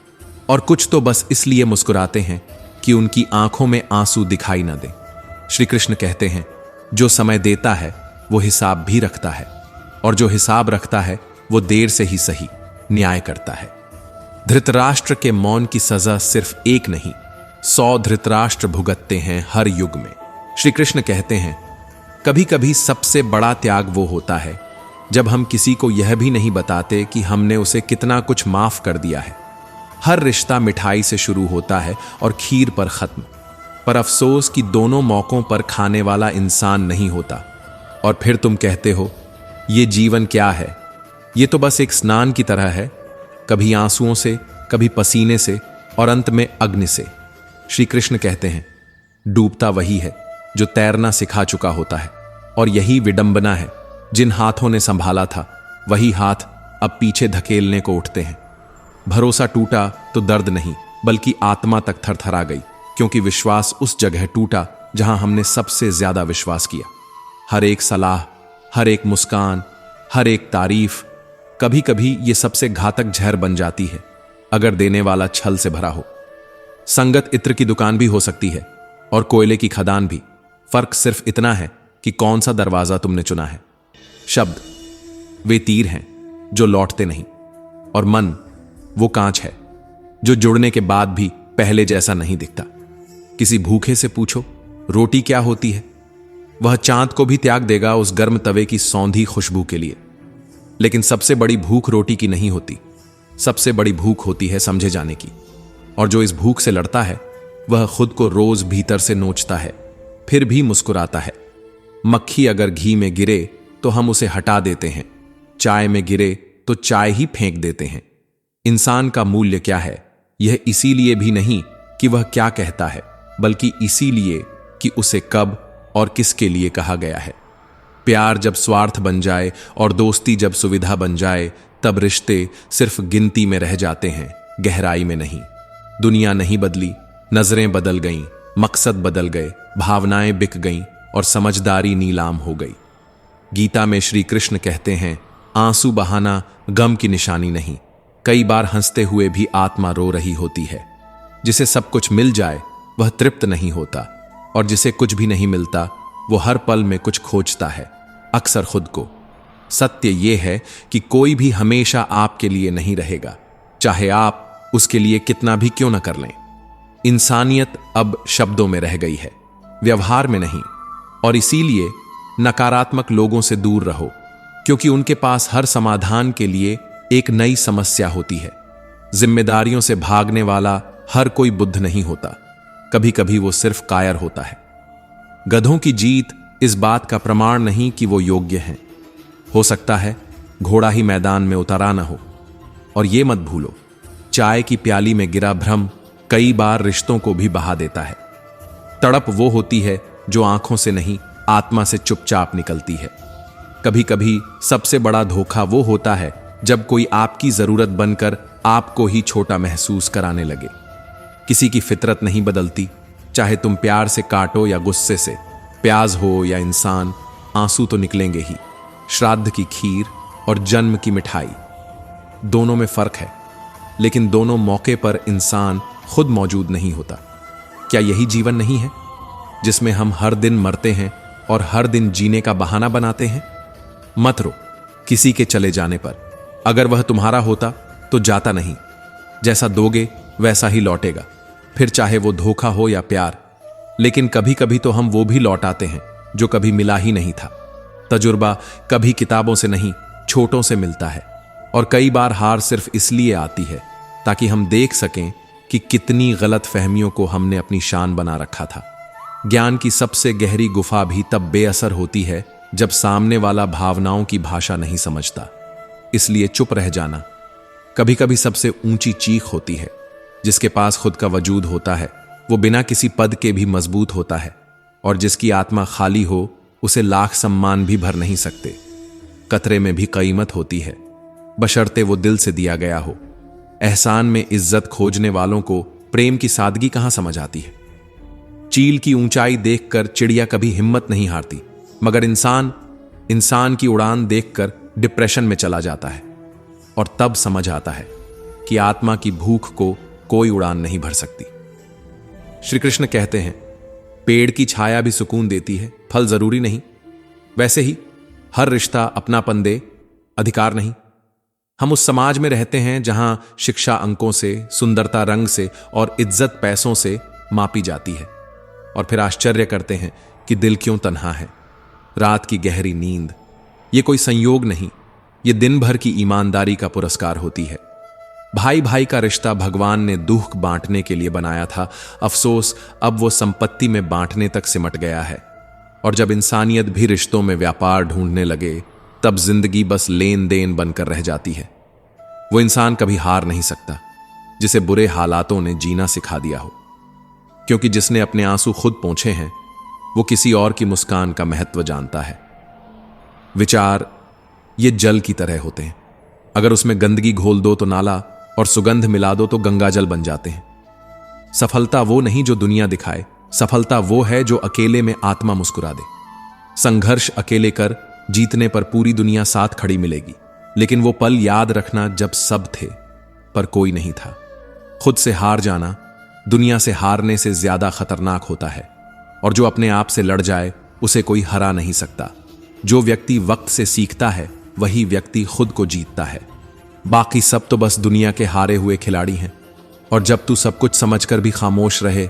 और कुछ तो बस इसलिए मुस्कुराते हैं कि उनकी आंखों में आंसू दिखाई न दे। श्री कृष्ण कहते हैं, जो समय देता है वो हिसाब भी रखता है, और जो हिसाब रखता है वो देर से ही सही न्याय करता है। धृतराष्ट्र के मौन की सजा सिर्फ एक नहीं, 100 धृतराष्ट्र भुगतते हैं हर युग में। श्री कृष्ण कहते हैं, कभी कभी सबसे बड़ा त्याग वो होता है जब हम किसी को यह भी नहीं बताते कि हमने उसे कितना कुछ माफ कर दिया है। हर रिश्ता मिठाई से शुरू होता है और खीर पर खत्म, पर अफसोस कि दोनों मौकों पर खाने वाला इंसान नहीं होता। और फिर तुम कहते हो, ये जीवन क्या है, ये तो बस एक स्नान की तरह है, कभी आंसुओं से, कभी पसीने से, और अंत में अग्नि से। श्री कृष्ण कहते हैं, डूबता वही है जो तैरना सिखा चुका होता है, और यही विडंबना है, जिन हाथों ने संभाला था वही हाथ अब पीछे धकेलने को उठते हैं। भरोसा टूटा तो दर्द नहीं बल्कि आत्मा तक थरथरा गई, क्योंकि विश्वास उस जगह टूटा जहां हमने सबसे ज्यादा विश्वास किया। हर एक सलाह, हर एक मुस्कान, हर एक तारीफ, कभी कभी ये सबसे घातक जहर बन जाती है अगर देने वाला छल से भरा हो। संगत इत्र की दुकान भी हो सकती है और कोयले की खदान भी, फर्क सिर्फ इतना है कि कौन सा दरवाजा तुमने चुना है। शब्द वे तीर हैं जो लौटते नहीं, और मन वो कांच है जो जुड़ने के बाद भी पहले जैसा नहीं दिखता। किसी भूखे से पूछो रोटी क्या होती है, वह चांद को भी त्याग देगा उस गर्म तवे की सौंधी खुशबू के लिए। लेकिन सबसे बड़ी भूख रोटी की नहीं होती, सबसे बड़ी भूख होती है समझे जाने की। और जो इस भूख से लड़ता है वह खुद को रोज भीतर से नोचता है, फिर भी मुस्कुराता है। मक्खी अगर घी में गिरे तो हम उसे हटा देते हैं, चाय में गिरे तो चाय ही फेंक देते हैं। इंसान का मूल्य क्या है, यह इसीलिए भी नहीं कि वह क्या कहता है, बल्कि इसीलिए कि उसे कब और किसके लिए कहा गया है। प्यार जब स्वार्थ बन जाए और दोस्ती जब सुविधा बन जाए, तब रिश्ते सिर्फ गिनती में रह जाते हैं, गहराई में नहीं। दुनिया नहीं बदली, नजरें बदल गईं, मकसद बदल गए, भावनाएं बिक गईं और समझदारी नीलाम हो गई। गीता में श्री कृष्ण कहते हैं, आंसू बहाना गम की निशानी नहीं, कई बार हंसते हुए भी आत्मा रो रही होती है। जिसे सब कुछ मिल जाए वह तृप्त नहीं होता, और जिसे कुछ भी नहीं मिलता वो हर पल में कुछ खोजता है, अक्सर खुद को। सत्य यह है कि कोई भी हमेशा आपके लिए नहीं रहेगा, चाहे आप उसके लिए कितना भी क्यों न कर लें। इंसानियत अब शब्दों में रह गई है, व्यवहार में नहीं। और इसीलिए नकारात्मक लोगों से दूर रहो, क्योंकि उनके पास हर समाधान के लिए एक नई समस्या होती है। जिम्मेदारियों से भागने वाला हर कोई बुद्ध नहीं होता, कभी कभी वो सिर्फ कायर होता है। गधों की जीत इस बात का प्रमाण नहीं कि वो योग्य हैं। हो सकता है घोड़ा ही मैदान में उतरा न हो। और ये मत भूलो, चाय की प्याली में गिरा भ्रम कई बार रिश्तों को भी बहा देता है। तड़प वो होती है जो आंखों से नहीं, आत्मा से चुपचाप निकलती है। कभी कभी सबसे बड़ा धोखा वो होता है जब कोई आपकी जरूरत बनकर आपको ही छोटा महसूस कराने लगे। किसी की फितरत नहीं बदलती, चाहे तुम प्यार से काटो या गुस्से से। प्याज हो या इंसान, आंसू तो निकलेंगे ही। श्राद्ध की खीर और जन्म की मिठाई, दोनों में फर्क है, लेकिन दोनों मौके पर इंसान खुद मौजूद नहीं होता। क्या यही जीवन नहीं है जिसमें हम हर दिन मरते हैं और हर दिन जीने का बहाना बनाते हैं? मत रो किसी के चले जाने पर। अगर वह तुम्हारा होता तो जाता नहीं, जैसा दोगे वैसा ही लौटेगा, फिर चाहे वो धोखा हो या प्यार। लेकिन कभी कभी तो हम वो भी लौटाते हैं जो कभी मिला ही नहीं था। तजुर्बा कभी किताबों से नहीं, छोटों से मिलता है। और कई बार हार सिर्फ इसलिए आती है ताकि हम देख सकें कि कितनी गलत फहमियों को हमने अपनी शान बना रखा था। ज्ञान की सबसे गहरी गुफा भी तब बेअसर होती है जब सामने वाला भावनाओं की भाषा नहीं समझता। इसलिए चुप रह जाना कभी कभी सबसे ऊंची चीख होती है। जिसके पास खुद का वजूद होता है वो बिना किसी पद के भी मजबूत होता है, और जिसकी आत्मा खाली हो उसे लाख सम्मान भी भर नहीं सकते। कतरे में भी कीमत होती है, बशर्ते वो दिल से दिया गया हो। एहसान में इज्जत खोजने वालों को प्रेम की सादगी कहां समझ आती है। चील की ऊंचाई देखकर चिड़िया कभी हिम्मत नहीं हारती, मगर इंसान की उड़ान देखकर डिप्रेशन में चला जाता है। और तब समझ आता है कि आत्मा की भूख को कोई उड़ान नहीं भर सकती। श्री कृष्ण कहते हैं, पेड़ की छाया भी सुकून देती है, फल जरूरी नहीं। वैसे ही हर रिश्ता अपनापन दे, अधिकार नहीं। हम उस समाज में रहते हैं जहां शिक्षा अंकों से, सुंदरता रंग से और इज्जत पैसों से मापी जाती है। और फिर आश्चर्य करते हैं कि दिल क्यों तन्हा है। रात की गहरी नींद ये कोई संयोग नहीं, ये दिन भर की ईमानदारी का पुरस्कार होती है। भाई भाई का रिश्ता भगवान ने दुख बांटने के लिए बनाया था। अफसोस अब वो संपत्ति में बांटने तक सिमट गया है। और जब इंसानियत भी रिश्तों में व्यापार ढूंढने लगे, तब जिंदगी बस लेन देन बनकर रह जाती है। वो इंसान कभी हार नहीं सकता जिसे बुरे हालातों ने जीना सिखा दिया हो, क्योंकि जिसने अपने आंसू खुद पोंछे हैं वो किसी और की मुस्कान का महत्व जानता है। विचार ये जल की तरह होते हैं, अगर उसमें गंदगी घोल दो तो नाला और सुगंध मिला दो तो गंगाजल बन जाते हैं। सफलता वो नहीं जो दुनिया दिखाए, सफलता वो है जो अकेले में आत्मा मुस्कुरा दे। संघर्ष अकेले कर, जीतने पर पूरी दुनिया साथ खड़ी मिलेगी, लेकिन वो पल याद रखना जब सब थे पर कोई नहीं था। खुद से हार जाना दुनिया से हारने से ज्यादा खतरनाक होता है, और जो अपने आप से लड़ जाए उसे कोई हरा नहीं सकता। जो व्यक्ति वक्त से सीखता है वही व्यक्ति खुद को जीतता है। बाकी सब तो बस दुनिया के हारे हुए खिलाड़ी हैं। और जब तू सब कुछ समझकर भी खामोश रहे,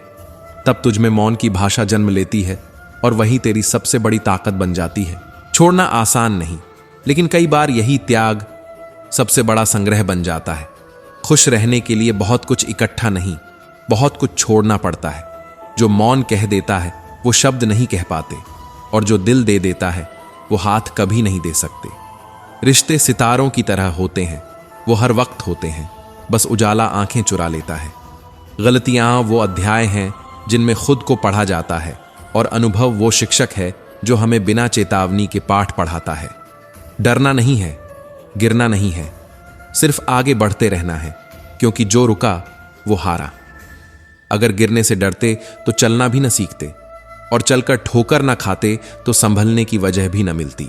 तब तुझ में मौन की भाषा जन्म लेती है, और वही तेरी सबसे बड़ी ताकत बन जाती है। छोड़ना आसान नहीं, लेकिन कई बार यही त्याग सबसे बड़ा संग्रह बन जाता है। खुश रहने के लिए बहुत कुछ इकट्ठा नहीं, बहुत कुछ छोड़ना पड़ता है। जो मौन कह देता है वो शब्द नहीं कह पाते, और जो दिल दे देता है वो हाथ कभी नहीं दे सकते। रिश्ते सितारों की तरह होते हैं, वो हर वक्त होते हैं, बस उजाला आंखें चुरा लेता है। गलतियां वो अध्याय हैं जिनमें खुद को पढ़ा जाता है, और अनुभव वो शिक्षक है जो हमें बिना चेतावनी के पाठ पढ़ाता है। डरना नहीं है, गिरना नहीं है, सिर्फ आगे बढ़ते रहना है, क्योंकि जो रुका वो हारा। अगर गिरने से डरते तो चलना भी न सीखते, और चलकर ठोकर न खाते तो संभलने की वजह भी न मिलती।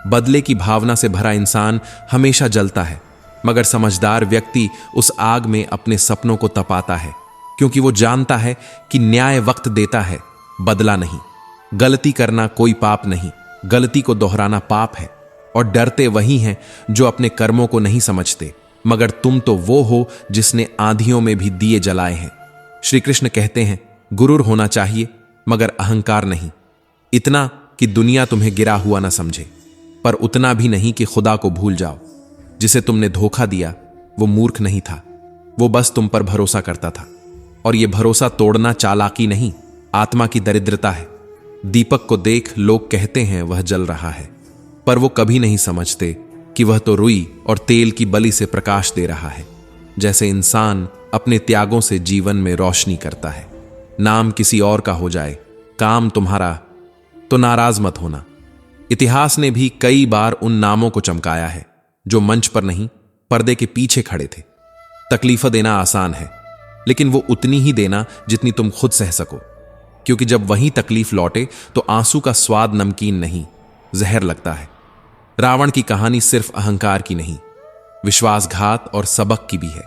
बदले की भावना से भरा इंसान हमेशा जलता है, मगर समझदार व्यक्ति उस आग में अपने सपनों को तपाता है, क्योंकि वो जानता है कि न्याय वक्त देता है, बदला नहीं। गलती करना कोई पाप नहीं, गलती को दोहराना पाप है। और डरते वही हैं जो अपने कर्मों को नहीं समझते, मगर तुम तो वो हो जिसने आंधियों में भी दिए जलाए हैं। श्री कृष्ण कहते हैं, गुरूर होना चाहिए मगर अहंकार नहीं। इतना कि दुनिया तुम्हें गिरा हुआ ना समझे, पर उतना भी नहीं कि खुदा को भूल जाओ। जिसे तुमने धोखा दिया वो मूर्ख नहीं था, वो बस तुम पर भरोसा करता था। और ये भरोसा तोड़ना चालाकी नहीं, आत्मा की दरिद्रता है। दीपक को देख लोग कहते हैं वह जल रहा है, पर वो कभी नहीं समझते कि वह तो रुई और तेल की बलि से प्रकाश दे रहा है। जैसे इंसान अपने त्यागों से जीवन में रोशनी करता है। नाम किसी और का हो जाए, काम तुम्हारा, तो नाराज मत होना। इतिहास ने भी कई बार उन नामों को चमकाया है जो मंच पर नहीं, पर्दे के पीछे खड़े थे। तकलीफ देना आसान है, लेकिन वो उतनी ही देना जितनी तुम खुद सह सको, क्योंकि जब वही तकलीफ लौटे तो आंसू का स्वाद नमकीन नहीं, जहर लगता है। रावण की कहानी सिर्फ अहंकार की नहीं, विश्वासघात और सबक की भी है।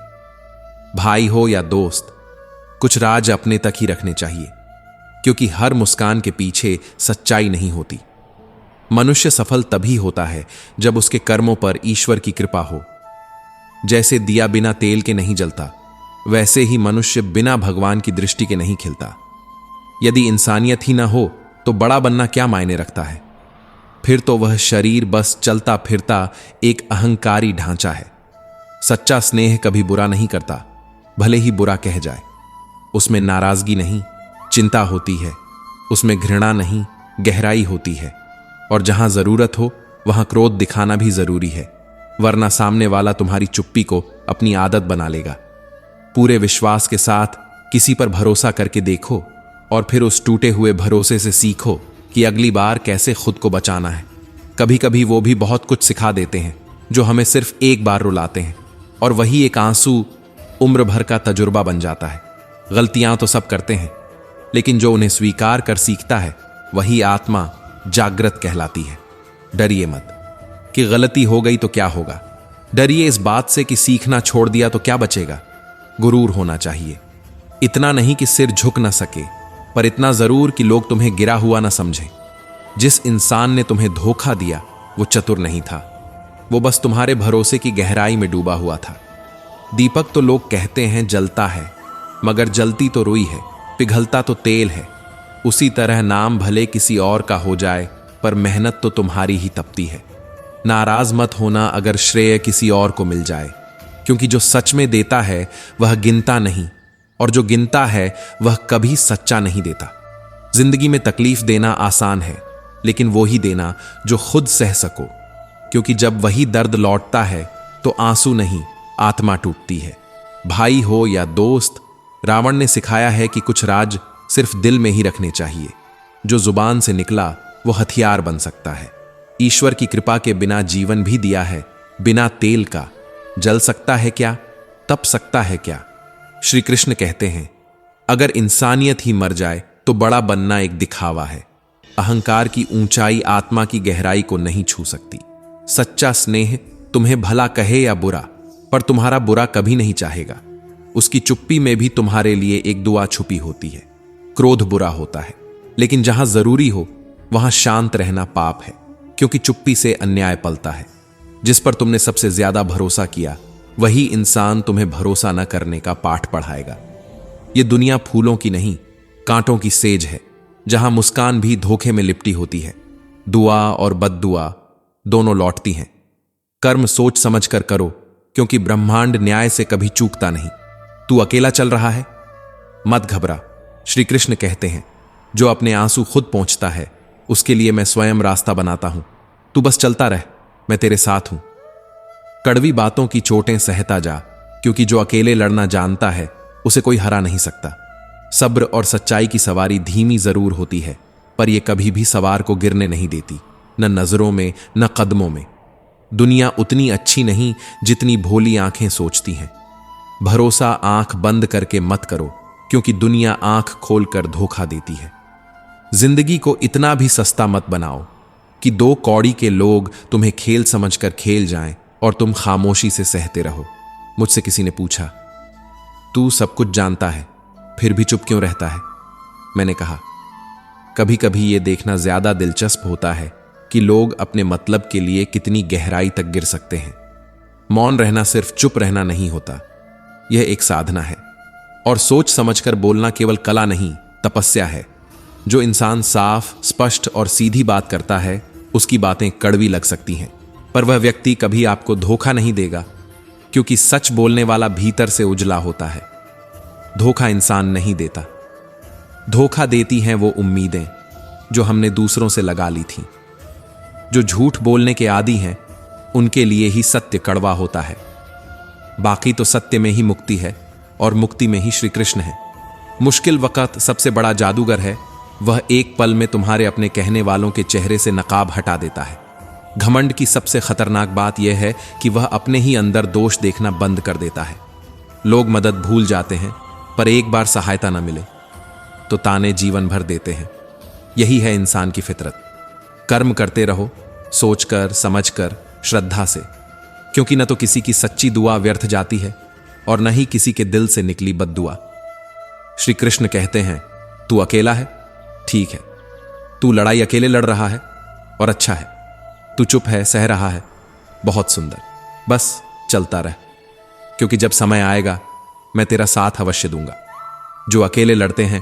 भाई हो या दोस्त, कुछ राज अपने तक ही रखने चाहिए, क्योंकि हर मुस्कान के पीछे सच्चाई नहीं होती। मनुष्य सफल तभी होता है जब उसके कर्मों पर ईश्वर की कृपा हो। जैसे दिया बिना तेल के नहीं जलता, वैसे ही मनुष्य बिना भगवान की दृष्टि के नहीं खिलता। यदि इंसानियत ही ना हो तो बड़ा बनना क्या मायने रखता है? फिर तो वह शरीर बस चलता फिरता एक अहंकारी ढांचा है। सच्चा स्नेह कभी बुरा नहीं करता, भले ही बुरा कह जाए। उसमें नाराजगी नहीं, चिंता होती है। उसमें घृणा नहीं, गहराई होती है। और जहां जरूरत हो वहां क्रोध दिखाना भी जरूरी है, वरना सामने वाला तुम्हारी चुप्पी को अपनी आदत बना लेगा। पूरे विश्वास के साथ किसी पर भरोसा करके देखो, और फिर उस टूटे हुए भरोसे से सीखो कि अगली बार कैसे खुद को बचाना है। कभी कभी वो भी बहुत कुछ सिखा देते हैं जो हमें सिर्फ एक बार रुलाते हैं, और वही एक आंसू उम्र भर का तजुर्बा बन जाता है। गलतियां तो सब करते हैं, लेकिन जो उन्हें स्वीकार कर सीखता है वही आत्मा जागृत कहलाती है। डरिए मत कि गलती हो गई तो क्या होगा, डरिए इस बात से कि सीखना छोड़ दिया तो क्या बचेगा। गुरूर होना चाहिए, इतना नहीं कि सिर झुक ना सके, पर इतना जरूर कि लोग तुम्हें गिरा हुआ ना समझें। जिस इंसान ने तुम्हें धोखा दिया वो चतुर नहीं था, वो बस तुम्हारे भरोसे की गहराई में डूबा हुआ था। दीपक तो लोग कहते हैं जलता है, मगर जलती तो रुई है, पिघलता तो तेल है। उसी तरह नाम भले किसी और का हो जाए, पर मेहनत तो तुम्हारी ही तपती है। नाराज मत होना अगर श्रेय किसी और को मिल जाए, क्योंकि जो सच में देता है वह गिनता नहीं, और जो गिनता है वह कभी सच्चा नहीं देता। जिंदगी में तकलीफ देना आसान है, लेकिन वो ही देना जो खुद सह सको, क्योंकि जब वही दर्द लौटता है तो आंसू नहीं, आत्मा टूटती है। भाई हो या दोस्त, रावण ने सिखाया है कि कुछ राज सिर्फ दिल में ही रखने चाहिए। जो जुबान से निकला वो हथियार बन सकता है। ईश्वर की कृपा के बिना जीवन भी दिया है, बिना तेल का जल सकता है क्या, तप सकता है क्या। श्री कृष्ण कहते हैं, अगर इंसानियत ही मर जाए तो बड़ा बनना एक दिखावा है। अहंकार की ऊंचाई आत्मा की गहराई को नहीं छू सकती। सच्चा स्नेह तुम्हें भला कहे या बुरा, पर तुम्हारा बुरा कभी नहीं चाहेगा। उसकी चुप्पी में भी तुम्हारे लिए एक दुआ छुपी होती है। क्रोध बुरा होता है, लेकिन जहां जरूरी हो वहां शांत रहना पाप है, क्योंकि चुप्पी से अन्याय पलता है। जिस पर तुमने सबसे ज्यादा भरोसा किया वही इंसान तुम्हें भरोसा न करने का पाठ पढ़ाएगा। ये दुनिया फूलों की नहीं, कांटों की सेज है, जहां मुस्कान भी धोखे में लिपटी होती है। दुआ और बद्दुआ दोनों लौटती हैं। कर्म सोच समझ कर करो, क्योंकि ब्रह्मांड न्याय से कभी चूकता नहीं। तू अकेला चल रहा है, मत घबरा। श्री कृष्ण कहते हैं, जो अपने आंसू खुद पहुंचता है उसके लिए मैं स्वयं रास्ता बनाता हूं। तू बस चलता रह, मैं तेरे साथ हूं। कड़वी बातों की चोटें सहता जा, क्योंकि जो अकेले लड़ना जानता है उसे कोई हरा नहीं सकता। सब्र और सच्चाई की सवारी धीमी जरूर होती है, पर यह कभी भी सवार को गिरने नहीं देती, न नजरों में न कदमों में। दुनिया उतनी अच्छी नहीं जितनी भोली आंखें सोचती हैं। भरोसा आंख बंद करके मत करो, क्योंकि दुनिया आंख खोलकर धोखा देती है। जिंदगी को इतना भी सस्ता मत बनाओ कि 2 कौड़ी के लोग तुम्हें खेल समझकर खेल जाएं और तुम खामोशी से सहते रहो। मुझसे किसी ने पूछा, तू सब कुछ जानता है फिर भी चुप क्यों रहता है? मैंने कहा, कभी कभी यह देखना ज्यादा दिलचस्प होता है कि लोग अपने मतलब के लिए कितनी गहराई तक गिर सकते हैं। मौन रहना सिर्फ चुप रहना नहीं होता, यह एक साधना है। और सोच समझकर बोलना केवल कला नहीं, तपस्या है। जो इंसान साफ, स्पष्ट और सीधी बात करता है उसकी बातें कड़वी लग सकती हैं, पर वह व्यक्ति कभी आपको धोखा नहीं देगा, क्योंकि सच बोलने वाला भीतर से उजला होता है। धोखा इंसान नहीं देता, धोखा देती हैं वो उम्मीदें जो हमने दूसरों से लगा ली थीं। जो झूठ बोलने के आदी हैं उनके लिए ही सत्य कड़वा होता है। बाकी तो सत्य में ही मुक्ति है, और मुक्ति में ही श्री कृष्ण है। मुश्किल वक्त सबसे बड़ा जादूगर है, वह एक पल में तुम्हारे अपने कहने वालों के चेहरे से नकाब हटा देता है। घमंड की सबसे खतरनाक बात यह है कि वह अपने ही अंदर दोष देखना बंद कर देता है। लोग मदद भूल जाते हैं, पर एक बार सहायता न मिले तो ताने जीवन भर देते हैं। यही है इंसान की फितरत। कर्म करते रहो, सोचकर, समझकर, श्रद्धा से, क्योंकि न तो किसी की सच्ची दुआ व्यर्थ जाती है और न ही किसी के दिल से निकली बद्दुआ। श्री कृष्ण कहते हैं, तू अकेला है, ठीक है, तू लड़ाई अकेले लड़ रहा है और अच्छा है। तू चुप है, सह रहा है, बहुत सुंदर। बस चलता रह, क्योंकि जब समय आएगा मैं तेरा साथ अवश्य दूंगा। जो अकेले लड़ते हैं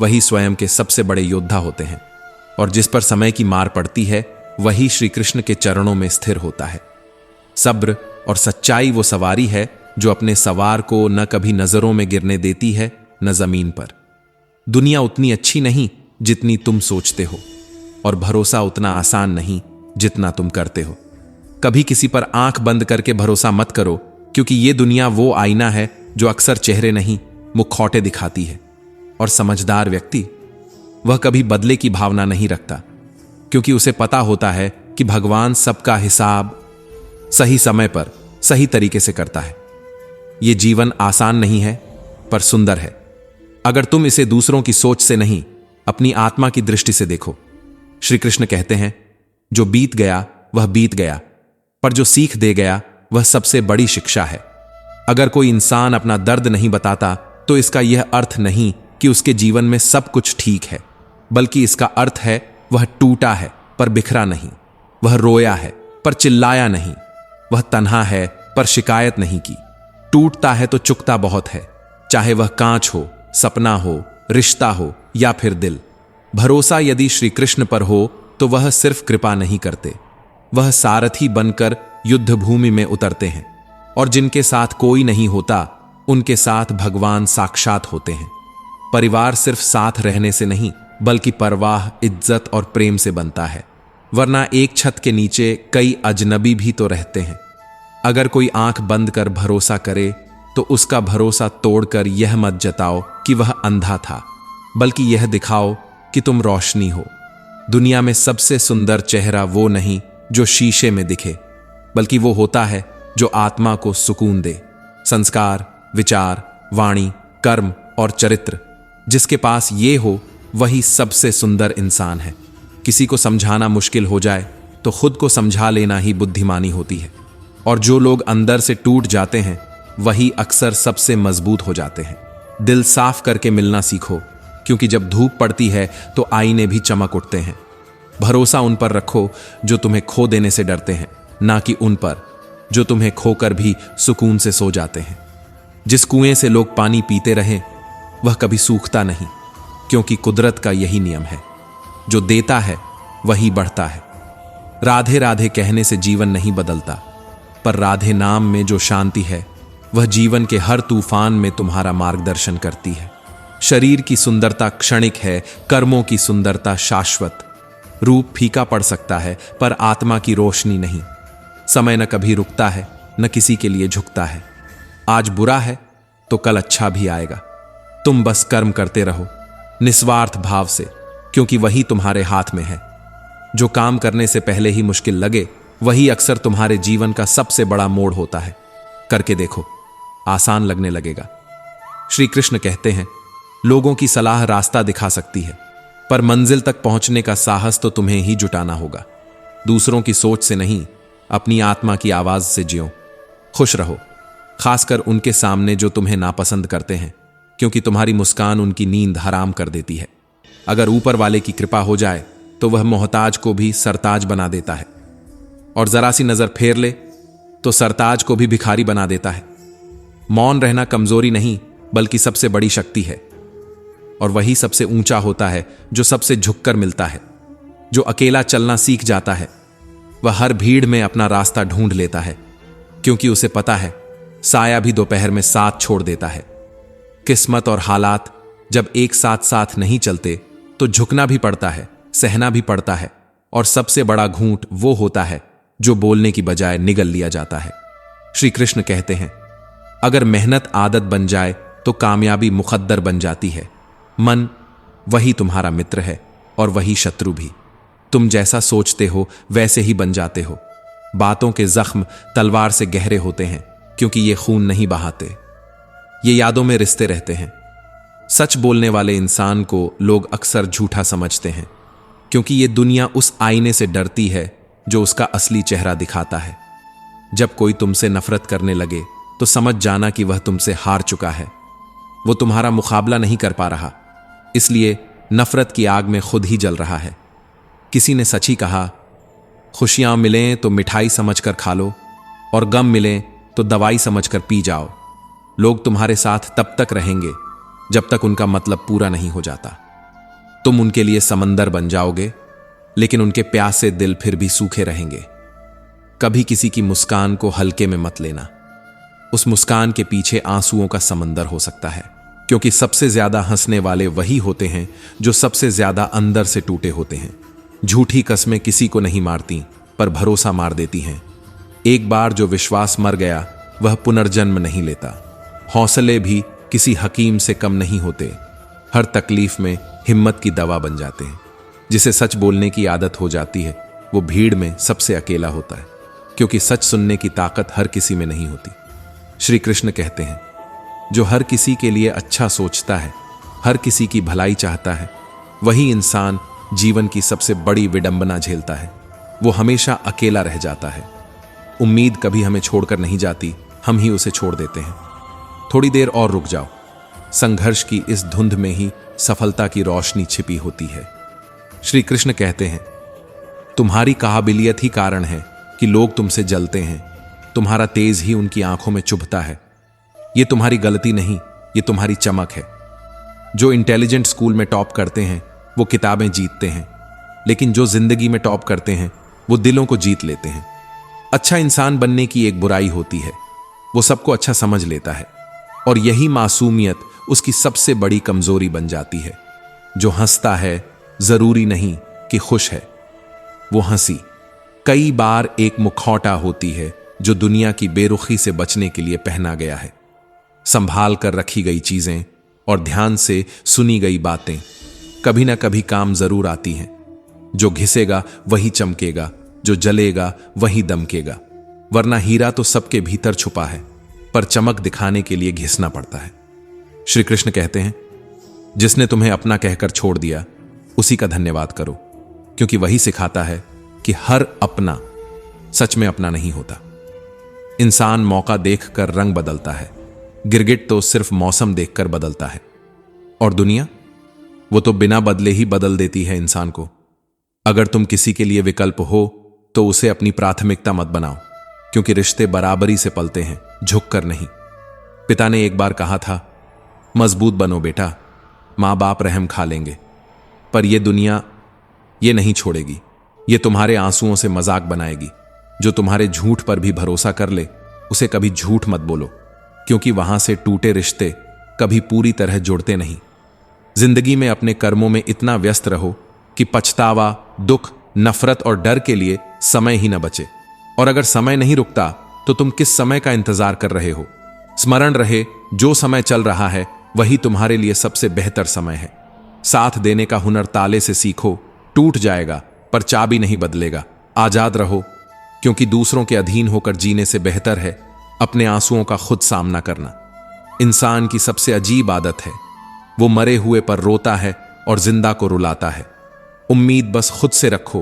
वही स्वयं के सबसे बड़े योद्धा होते हैं, और जिस पर समय की मार पड़ती है वही श्री कृष्ण के चरणों में स्थिर होता है। सब्र और सच्चाई वो सवारी है जो अपने सवार को न कभी नजरों में गिरने देती है न जमीन पर। दुनिया उतनी अच्छी नहीं जितनी तुम सोचते हो, और भरोसा उतना आसान नहीं जितना तुम करते हो। कभी किसी पर आंख बंद करके भरोसा मत करो, क्योंकि ये दुनिया वो आईना है जो अक्सर चेहरे नहीं मुखौटे दिखाती है। और समझदार व्यक्ति वह कभी बदले की भावना नहीं रखता, क्योंकि उसे पता होता है कि भगवान सबका हिसाब सही समय पर सही तरीके से करता है। ये जीवन आसान नहीं है, पर सुंदर है अगर तुम इसे दूसरों की सोच से नहीं, अपनी आत्मा की दृष्टि से देखो। श्री कृष्ण कहते हैं, जो बीत गया वह बीत गया, पर जो सीख दे गया वह सबसे बड़ी शिक्षा है। अगर कोई इंसान अपना दर्द नहीं बताता तो इसका यह अर्थ नहीं कि उसके जीवन में सब कुछ ठीक है, बल्कि इसका अर्थ है वह टूटा है पर बिखरा नहीं, वह रोया है पर चिल्लाया नहीं, वह तन्हा है पर शिकायत नहीं की। टूटता है तो चुकता बहुत है, चाहे वह कांच हो, सपना हो, रिश्ता हो या फिर दिल। भरोसा यदि श्री कृष्ण पर हो तो वह सिर्फ कृपा नहीं करते, वह सारथी बनकर युद्ध भूमि में उतरते हैं, और जिनके साथ कोई नहीं होता उनके साथ भगवान साक्षात होते हैं। परिवार सिर्फ साथ रहने से नहीं, बल्कि परवाह, इज्जत और प्रेम से बनता है, वरना एक छत के नीचे कई अजनबी भी तो रहते हैं। अगर कोई आंख बंद कर भरोसा करे तो उसका भरोसा तोड़कर यह मत जताओ कि वह अंधा था, बल्कि यह दिखाओ कि तुम रोशनी हो। दुनिया में सबसे सुंदर चेहरा वो नहीं जो शीशे में दिखे, बल्कि वो होता है जो आत्मा को सुकून दे। संस्कार, विचार, वाणी, कर्म और चरित्र जिसके पास ये हो वही सबसे सुंदर इंसान है। किसी को समझाना मुश्किल हो जाए तो खुद को समझा लेना ही बुद्धिमानी होती है, और जो लोग अंदर से टूट जाते हैं वही अक्सर सबसे मजबूत हो जाते हैं। दिल साफ करके मिलना सीखो, क्योंकि जब धूप पड़ती है तो आईने भी चमक उठते हैं। भरोसा उन पर रखो जो तुम्हें खो देने से डरते हैं, ना कि उन पर जो तुम्हें खोकर भी सुकून से सो जाते हैं। जिस कुएं से लोग पानी पीते रहें वह कभी सूखता नहीं, क्योंकि कुदरत का यही नियम है, जो देता है वही बढ़ता है। राधे राधे कहने से जीवन नहीं बदलता, पर राधे नाम में जो शांति है वह जीवन के हर तूफान में तुम्हारा मार्गदर्शन करती है। शरीर की सुंदरता क्षणिक है, कर्मों की सुंदरता शाश्वत। रूप फीका पड़ सकता है, पर आत्मा की रोशनी नहीं। समय न कभी रुकता है, न किसी के लिए झुकता है। आज बुरा है तो कल अच्छा भी आएगा। तुम बस कर्म करते रहो निस्वार्थ भाव से, क्योंकि वही तुम्हारे हाथ में है। जो काम करने से पहले ही मुश्किल लगे वही अक्सर तुम्हारे जीवन का सबसे बड़ा मोड़ होता है। करके देखो, आसान लगने लगेगा। श्री कृष्ण कहते हैं, लोगों की सलाह रास्ता दिखा सकती है, पर मंजिल तक पहुंचने का साहस तो तुम्हें ही जुटाना होगा। दूसरों की सोच से नहीं, अपनी आत्मा की आवाज से जियो। खुश रहो, खासकर उनके सामने जो तुम्हें नापसंद करते हैं, क्योंकि तुम्हारी मुस्कान उनकी नींद हराम कर देती है। अगर ऊपर वाले की कृपा हो जाए तो वह मोहताज को भी सरताज बना देता है, और जरा सी नजर फेर ले तो सरताज को भी भिखारी बना देता है। मौन रहना कमजोरी नहीं, बल्कि सबसे बड़ी शक्ति है, और वही सबसे ऊंचा होता है जो सबसे झुककर मिलता है। जो अकेला चलना सीख जाता है वह हर भीड़ में अपना रास्ता ढूंढ लेता है, क्योंकि उसे पता है साया भी दोपहर में साथ छोड़ देता है। किस्मत और हालात जब एक साथ साथ नहीं चलते तो झुकना भी पड़ता है, सहना भी पड़ता है, और सबसे बड़ा घूंट वो होता है जो बोलने की बजाय निगल लिया जाता है। श्री कृष्ण कहते हैं, अगर मेहनत आदत बन जाए तो कामयाबी मुकद्दर बन जाती है। मन वही तुम्हारा मित्र है और वही शत्रु भी। तुम जैसा सोचते हो वैसे ही बन जाते हो। बातों के जख्म तलवार से गहरे होते हैं, क्योंकि ये खून नहीं बहाते, ये यादों में रिश्ते रहते हैं। सच बोलने वाले इंसान को लोग अक्सर झूठा समझते हैं, क्योंकि ये दुनिया उस आईने से डरती है जो उसका असली चेहरा दिखाता है। जब कोई तुमसे नफरत करने लगे तो समझ जाना कि वह तुमसे हार चुका है। वो तुम्हारा मुकाबला नहीं कर पा रहा, इसलिए नफरत की आग में खुद ही जल रहा है। किसी ने सच ही कहा, खुशियां मिलें तो मिठाई समझकर खा लो, और गम मिलें तो दवाई समझकर पी जाओ। लोग तुम्हारे साथ तब तक रहेंगे जब तक उनका मतलब पूरा नहीं हो जाता। तुम उनके लिए समंदर बन जाओगे, लेकिन उनके प्यासे दिल फिर भी सूखे रहेंगे। कभी किसी की मुस्कान को हल्के में मत लेना। उस मुस्कान के पीछे आंसुओं का समंदर हो सकता है, क्योंकि सबसे ज्यादा हंसने वाले वही होते हैं जो सबसे ज्यादा अंदर से टूटे होते हैं। झूठी कस्में किसी को नहीं मारती, पर भरोसा मार देती हैं। एक बार जो विश्वास मर गया वह पुनर्जन्म नहीं लेता। हौसले भी किसी हकीम से कम नहीं होते, हर तकलीफ में हिम्मत की दवा बन जाते हैं। जिसे सच बोलने की आदत हो जाती है वो भीड़ में सबसे अकेला होता है, क्योंकि सच सुनने की ताकत हर किसी में नहीं होती। श्री कृष्ण कहते हैं, जो हर किसी के लिए अच्छा सोचता है, हर किसी की भलाई चाहता है, वही इंसान जीवन की सबसे बड़ी विडंबना झेलता है। वो हमेशा अकेला रह जाता है। उम्मीद कभी हमें छोड़कर नहीं जाती, हम ही उसे छोड़ देते हैं। थोड़ी देर और रुक जाओ। संघर्ष की इस धुंध में ही सफलता की रोशनी छिपी होती है। श्री कृष्ण कहते हैं, तुम्हारी काबिलियत ही कारण है कि लोग तुमसे जलते हैं। तुम्हारा तेज ही उनकी आंखों में चुभता है। ये तुम्हारी गलती नहीं, ये तुम्हारी चमक है। जो इंटेलिजेंट स्कूल में टॉप करते हैं वो किताबें जीतते हैं, लेकिन जो जिंदगी में टॉप करते हैं वो दिलों को जीत लेते हैं। अच्छा इंसान बनने की एक बुराई होती है, वो सबको अच्छा समझ लेता है, और यही मासूमियत उसकी सबसे बड़ी कमजोरी बन जाती है। जो हंसता है जरूरी नहीं कि खुश है। वो हंसी कई बार एक मुखौटा होती है जो दुनिया की बेरुखी से बचने के लिए पहना गया है। संभाल कर रखी गई चीजें और ध्यान से सुनी गई बातें कभी ना कभी काम जरूर आती हैं। जो घिसेगा वही चमकेगा, जो जलेगा वही दमकेगा। वरना हीरा तो सबके भीतर छुपा है, पर चमक दिखाने के लिए घिसना पड़ता है। श्री कृष्ण कहते हैं, जिसने तुम्हें अपना कहकर छोड़ दिया उसी का धन्यवाद करो, क्योंकि वही सिखाता है कि हर अपना सच में अपना नहीं होता। इंसान मौका देखकर रंग बदलता है, गिरगिट तो सिर्फ मौसम देखकर बदलता है, और दुनिया वो तो बिना बदले ही बदल देती है इंसान को। अगर तुम किसी के लिए विकल्प हो तो उसे अपनी प्राथमिकता मत बनाओ, क्योंकि रिश्ते बराबरी से पलते हैं, झुककर नहीं। पिता ने एक बार कहा था, मजबूत बनो बेटा, मां बाप रहम खा लेंगे, पर यह दुनिया ये नहीं छोड़ेगी। ये तुम्हारे आंसुओं से मजाक बनाएगी। जो तुम्हारे झूठ पर भी भरोसा कर ले उसे कभी झूठ मत बोलो, क्योंकि वहां से टूटे रिश्ते कभी पूरी तरह जुड़ते नहीं। जिंदगी में अपने कर्मों में इतना व्यस्त रहो कि पछतावा, दुख, नफरत और डर के लिए समय ही न बचे। और अगर समय नहीं रुकता तो तुम किस समय का इंतजार कर रहे हो? स्मरण रहे, जो समय चल रहा है वही तुम्हारे लिए सबसे बेहतर समय है। साथ देने का हुनर ताले से सीखो, टूट जाएगा पर चाबी नहीं बदलेगा। आजाद रहो, क्योंकि दूसरों के अधीन होकर जीने से बेहतर है अपने आंसुओं का खुद सामना करना। इंसान की सबसे अजीब आदत है, वो मरे हुए पर रोता है और जिंदा को रुलाता है। उम्मीद बस खुद से रखो,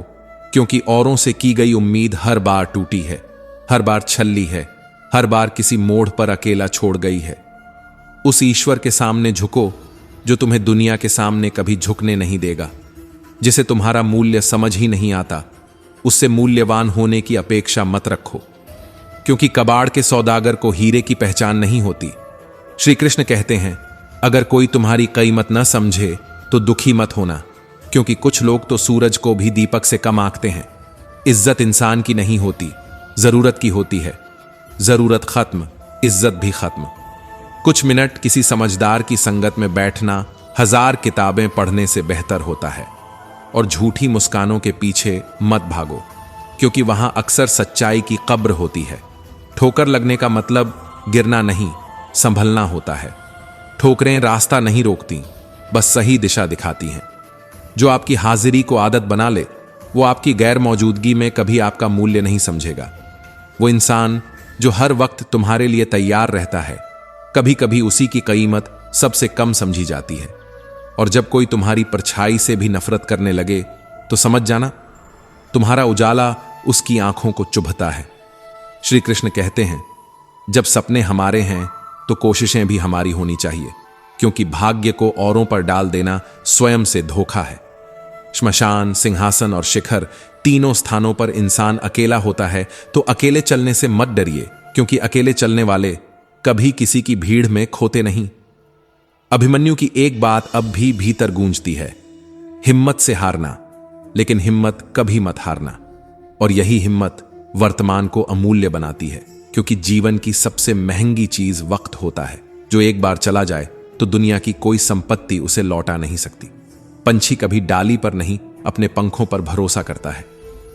क्योंकि औरों से की गई उम्मीद हर बार टूटी है, हर बार छल्ली है, हर बार किसी मोड़ पर अकेला छोड़ गई है। उस ईश्वर के सामने झुको जो तुम्हें दुनिया के सामने कभी झुकने नहीं देगा। जिसे तुम्हारा मूल्य समझ ही नहीं आता, उससे मूल्यवान होने की अपेक्षा मत रखो, क्योंकि कबाड़ के सौदागर को हीरे की पहचान नहीं होती। श्री कृष्ण कहते हैं, अगर कोई तुम्हारी कीमत न समझे तो दुखी मत होना, क्योंकि कुछ लोग तो सूरज को भी दीपक से कम आंकते हैं। इज्जत इंसान की नहीं होती, जरूरत की होती है। जरूरत खत्म, इज्जत भी खत्म। कुछ मिनट किसी समझदार की संगत में बैठना 1000 किताबें पढ़ने से बेहतर होता है। और झूठी मुस्कानों के पीछे मत भागो, क्योंकि वहां अक्सर सच्चाई की कब्र होती है। ठोकर लगने का मतलब गिरना नहीं, संभलना होता है। ठोकरें रास्ता नहीं रोकती, बस सही दिशा दिखाती हैं। जो आपकी हाजिरी को आदत बना ले, वो आपकी गैर मौजूदगी में कभी आपका मूल्य नहीं समझेगा। वो इंसान जो हर वक्त तुम्हारे लिए तैयार रहता है, कभी कभी उसी की कीमत सबसे कम समझी जाती है। और जब कोई तुम्हारी परछाई से भी नफरत करने लगे तो समझ जाना, तुम्हारा उजाला उसकी आंखों को चुभता है। श्री कृष्ण कहते हैं, जब सपने हमारे हैं तो कोशिशें भी हमारी होनी चाहिए, क्योंकि भाग्य को औरों पर डाल देना स्वयं से धोखा है। श्मशान, सिंहासन और शिखर, तीनों स्थानों पर इंसान अकेला होता है, तो अकेले चलने से मत डरिए, क्योंकि अकेले चलने वाले कभी किसी की भीड़ में खोते नहीं। अभिमन्यु की एक बात अब भी भीतर गूंजती है, हिम्मत से हारना, लेकिन हिम्मत कभी मत हारना। और यही हिम्मत वर्तमान को अमूल्य बनाती है, क्योंकि जीवन की सबसे महंगी चीज वक्त होता है, जो एक बार चला जाए तो दुनिया की कोई संपत्ति उसे लौटा नहीं सकती। पंछी कभी डाली पर नहीं, अपने पंखों पर भरोसा करता है।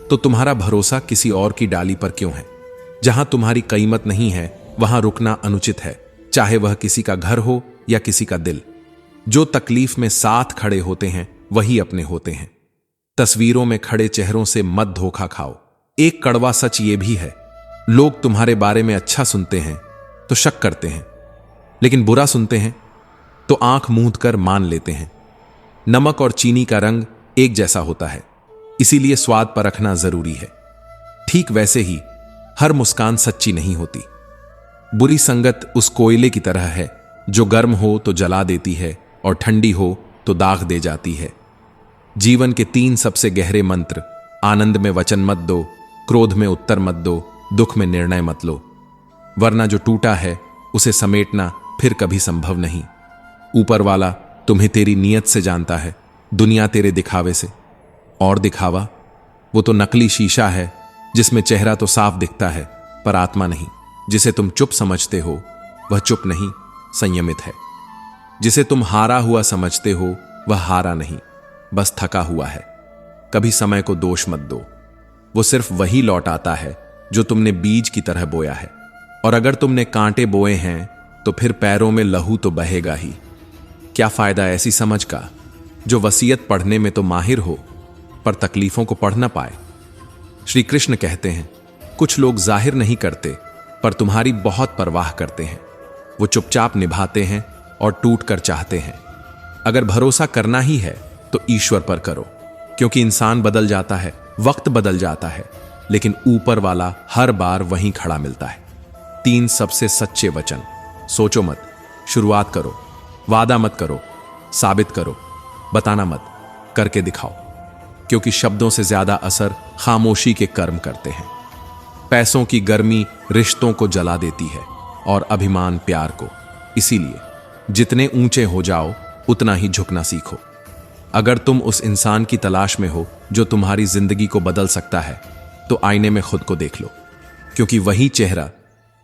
तो तुम्हारा भरोसा किसी और की डाली पर क्यों है? जहां तुम्हारी कीमत नहीं है वहां रुकना अनुचित है, चाहे वह किसी का घर हो या किसी का दिल। जो तकलीफ में साथ खड़े होते हैं वही अपने होते हैं। तस्वीरों में खड़े चेहरों से मत धोखा खाओ। एक कड़वा सच ये भी है, लोग तुम्हारे बारे में अच्छा सुनते हैं, तो शक करते हैं, लेकिन बुरा सुनते हैं तो आंख मूंद कर मान लेते हैं। नमक और चीनी का रंग एक जैसा होता है, इसीलिए स्वाद परखना जरूरी है। ठीक वैसे ही हर मुस्कान सच्ची नहीं होती। बुरी संगत उस कोयले की तरह है जो गर्म हो तो जला देती है और ठंडी हो तो दाग दे जाती है। जीवन के 3 सबसे गहरे मंत्र: आनंद में वचन मत दो, क्रोध में उत्तर मत दो, दुख में निर्णय मत लो, वरना जो टूटा है उसे समेटना फिर कभी संभव नहीं। ऊपर वाला तुम्हें तेरी नीयत से जानता है, दुनिया तेरे दिखावे से। और दिखावा, वो तो नकली शीशा है जिसमें चेहरा तो साफ दिखता है पर आत्मा नहीं। जिसे तुम चुप समझते हो वह चुप नहीं, संयमित है। जिसे तुम हारा हुआ समझते हो वह हारा नहीं, बस थका हुआ है। कभी समय को दोष मत दो, वो सिर्फ वही लौट आता है जो तुमने बीज की तरह बोया है। और अगर तुमने कांटे बोए हैं तो फिर पैरों में लहू तो बहेगा ही। क्या फायदा ऐसी समझ का जो वसीयत पढ़ने में तो माहिर हो पर तकलीफों को पढ़ ना पाए। श्री कृष्ण कहते हैं, कुछ लोग जाहिर नहीं करते पर तुम्हारी बहुत परवाह करते हैं। वो चुपचाप निभाते हैं और टूट कर चाहते हैं। अगर भरोसा करना ही है तो ईश्वर पर करो, क्योंकि इंसान बदल जाता है, वक्त बदल जाता है, लेकिन ऊपर वाला हर बार वहीं खड़ा मिलता है। 3 सबसे सच्चे वचन: सोचो मत, शुरुआत करो, वादा मत करो, साबित करो, बताना मत, करके दिखाओ। क्योंकि शब्दों से ज्यादा असर खामोशी के कर्म करते हैं। पैसों की गर्मी रिश्तों को जला देती है और अभिमान प्यार को। इसीलिए जितने ऊंचे हो जाओ उतना ही झुकना सीखो। अगर तुम उस इंसान की तलाश में हो जो तुम्हारी जिंदगी को बदल सकता है तो आईने में खुद को देख लो, क्योंकि वही चेहरा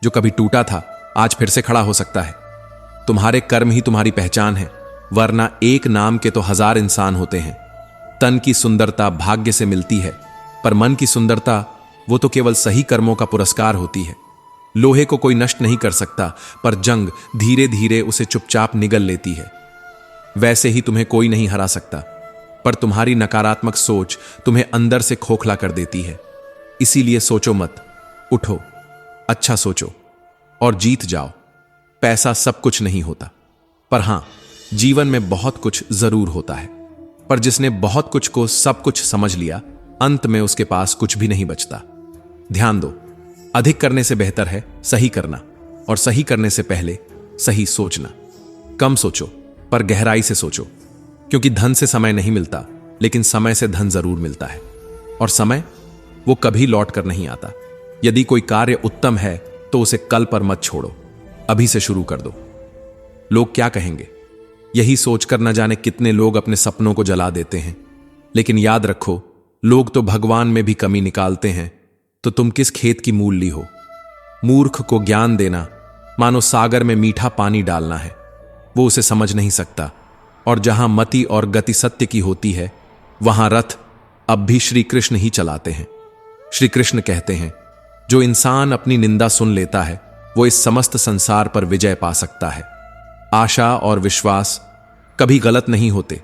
जो कभी टूटा था आज फिर से खड़ा हो सकता है। तुम्हारे कर्म ही तुम्हारी पहचान है, वरना एक नाम के तो 1000 इंसान होते हैं। तन की सुंदरता भाग्य से मिलती है, पर मन की सुंदरता वो तो केवल सही कर्मों का पुरस्कार होती है। लोहे को कोई नष्ट नहीं कर सकता, पर जंग धीरे धीरे उसे चुपचाप निगल लेती है। वैसे ही तुम्हें कोई नहीं हरा सकता, पर तुम्हारी नकारात्मक सोच तुम्हें अंदर से खोखला कर देती है। इसीलिए सोचो मत, उठो, अच्छा सोचो और जीत जाओ। पैसा सब कुछ नहीं होता, पर हां, जीवन में बहुत कुछ जरूर होता है। पर जिसने बहुत कुछ को सब कुछ समझ लिया, अंत में उसके पास कुछ भी नहीं बचता। ध्यान दो, अधिक करने से बेहतर है सही करना, और सही करने से पहले सही सोचना। कम सोचो पर गहराई से सोचो, क्योंकि धन से समय नहीं मिलता, लेकिन समय से धन जरूर मिलता है। और समय वो कभी लौट कर नहीं आता। यदि कोई कार्य उत्तम है तो उसे कल पर मत छोड़ो, अभी से शुरू कर दो। लोग क्या कहेंगे, यही सोचकर न जाने कितने लोग अपने सपनों को जला देते हैं। लेकिन याद रखो, लोग तो भगवान में भी कमी निकालते हैं, तो तुम किस खेत की मूली हो। मूर्ख को ज्ञान देना मानो सागर में मीठा पानी डालना है, वो उसे समझ नहीं सकता। और जहां मति और गति सत्य की होती है, वहां रथ अब भी श्री कृष्ण ही चलाते हैं। श्री कृष्ण कहते हैं, जो इंसान अपनी निंदा सुन लेता है वो इस समस्त संसार पर विजय पा सकता है। आशा और विश्वास कभी गलत नहीं होते,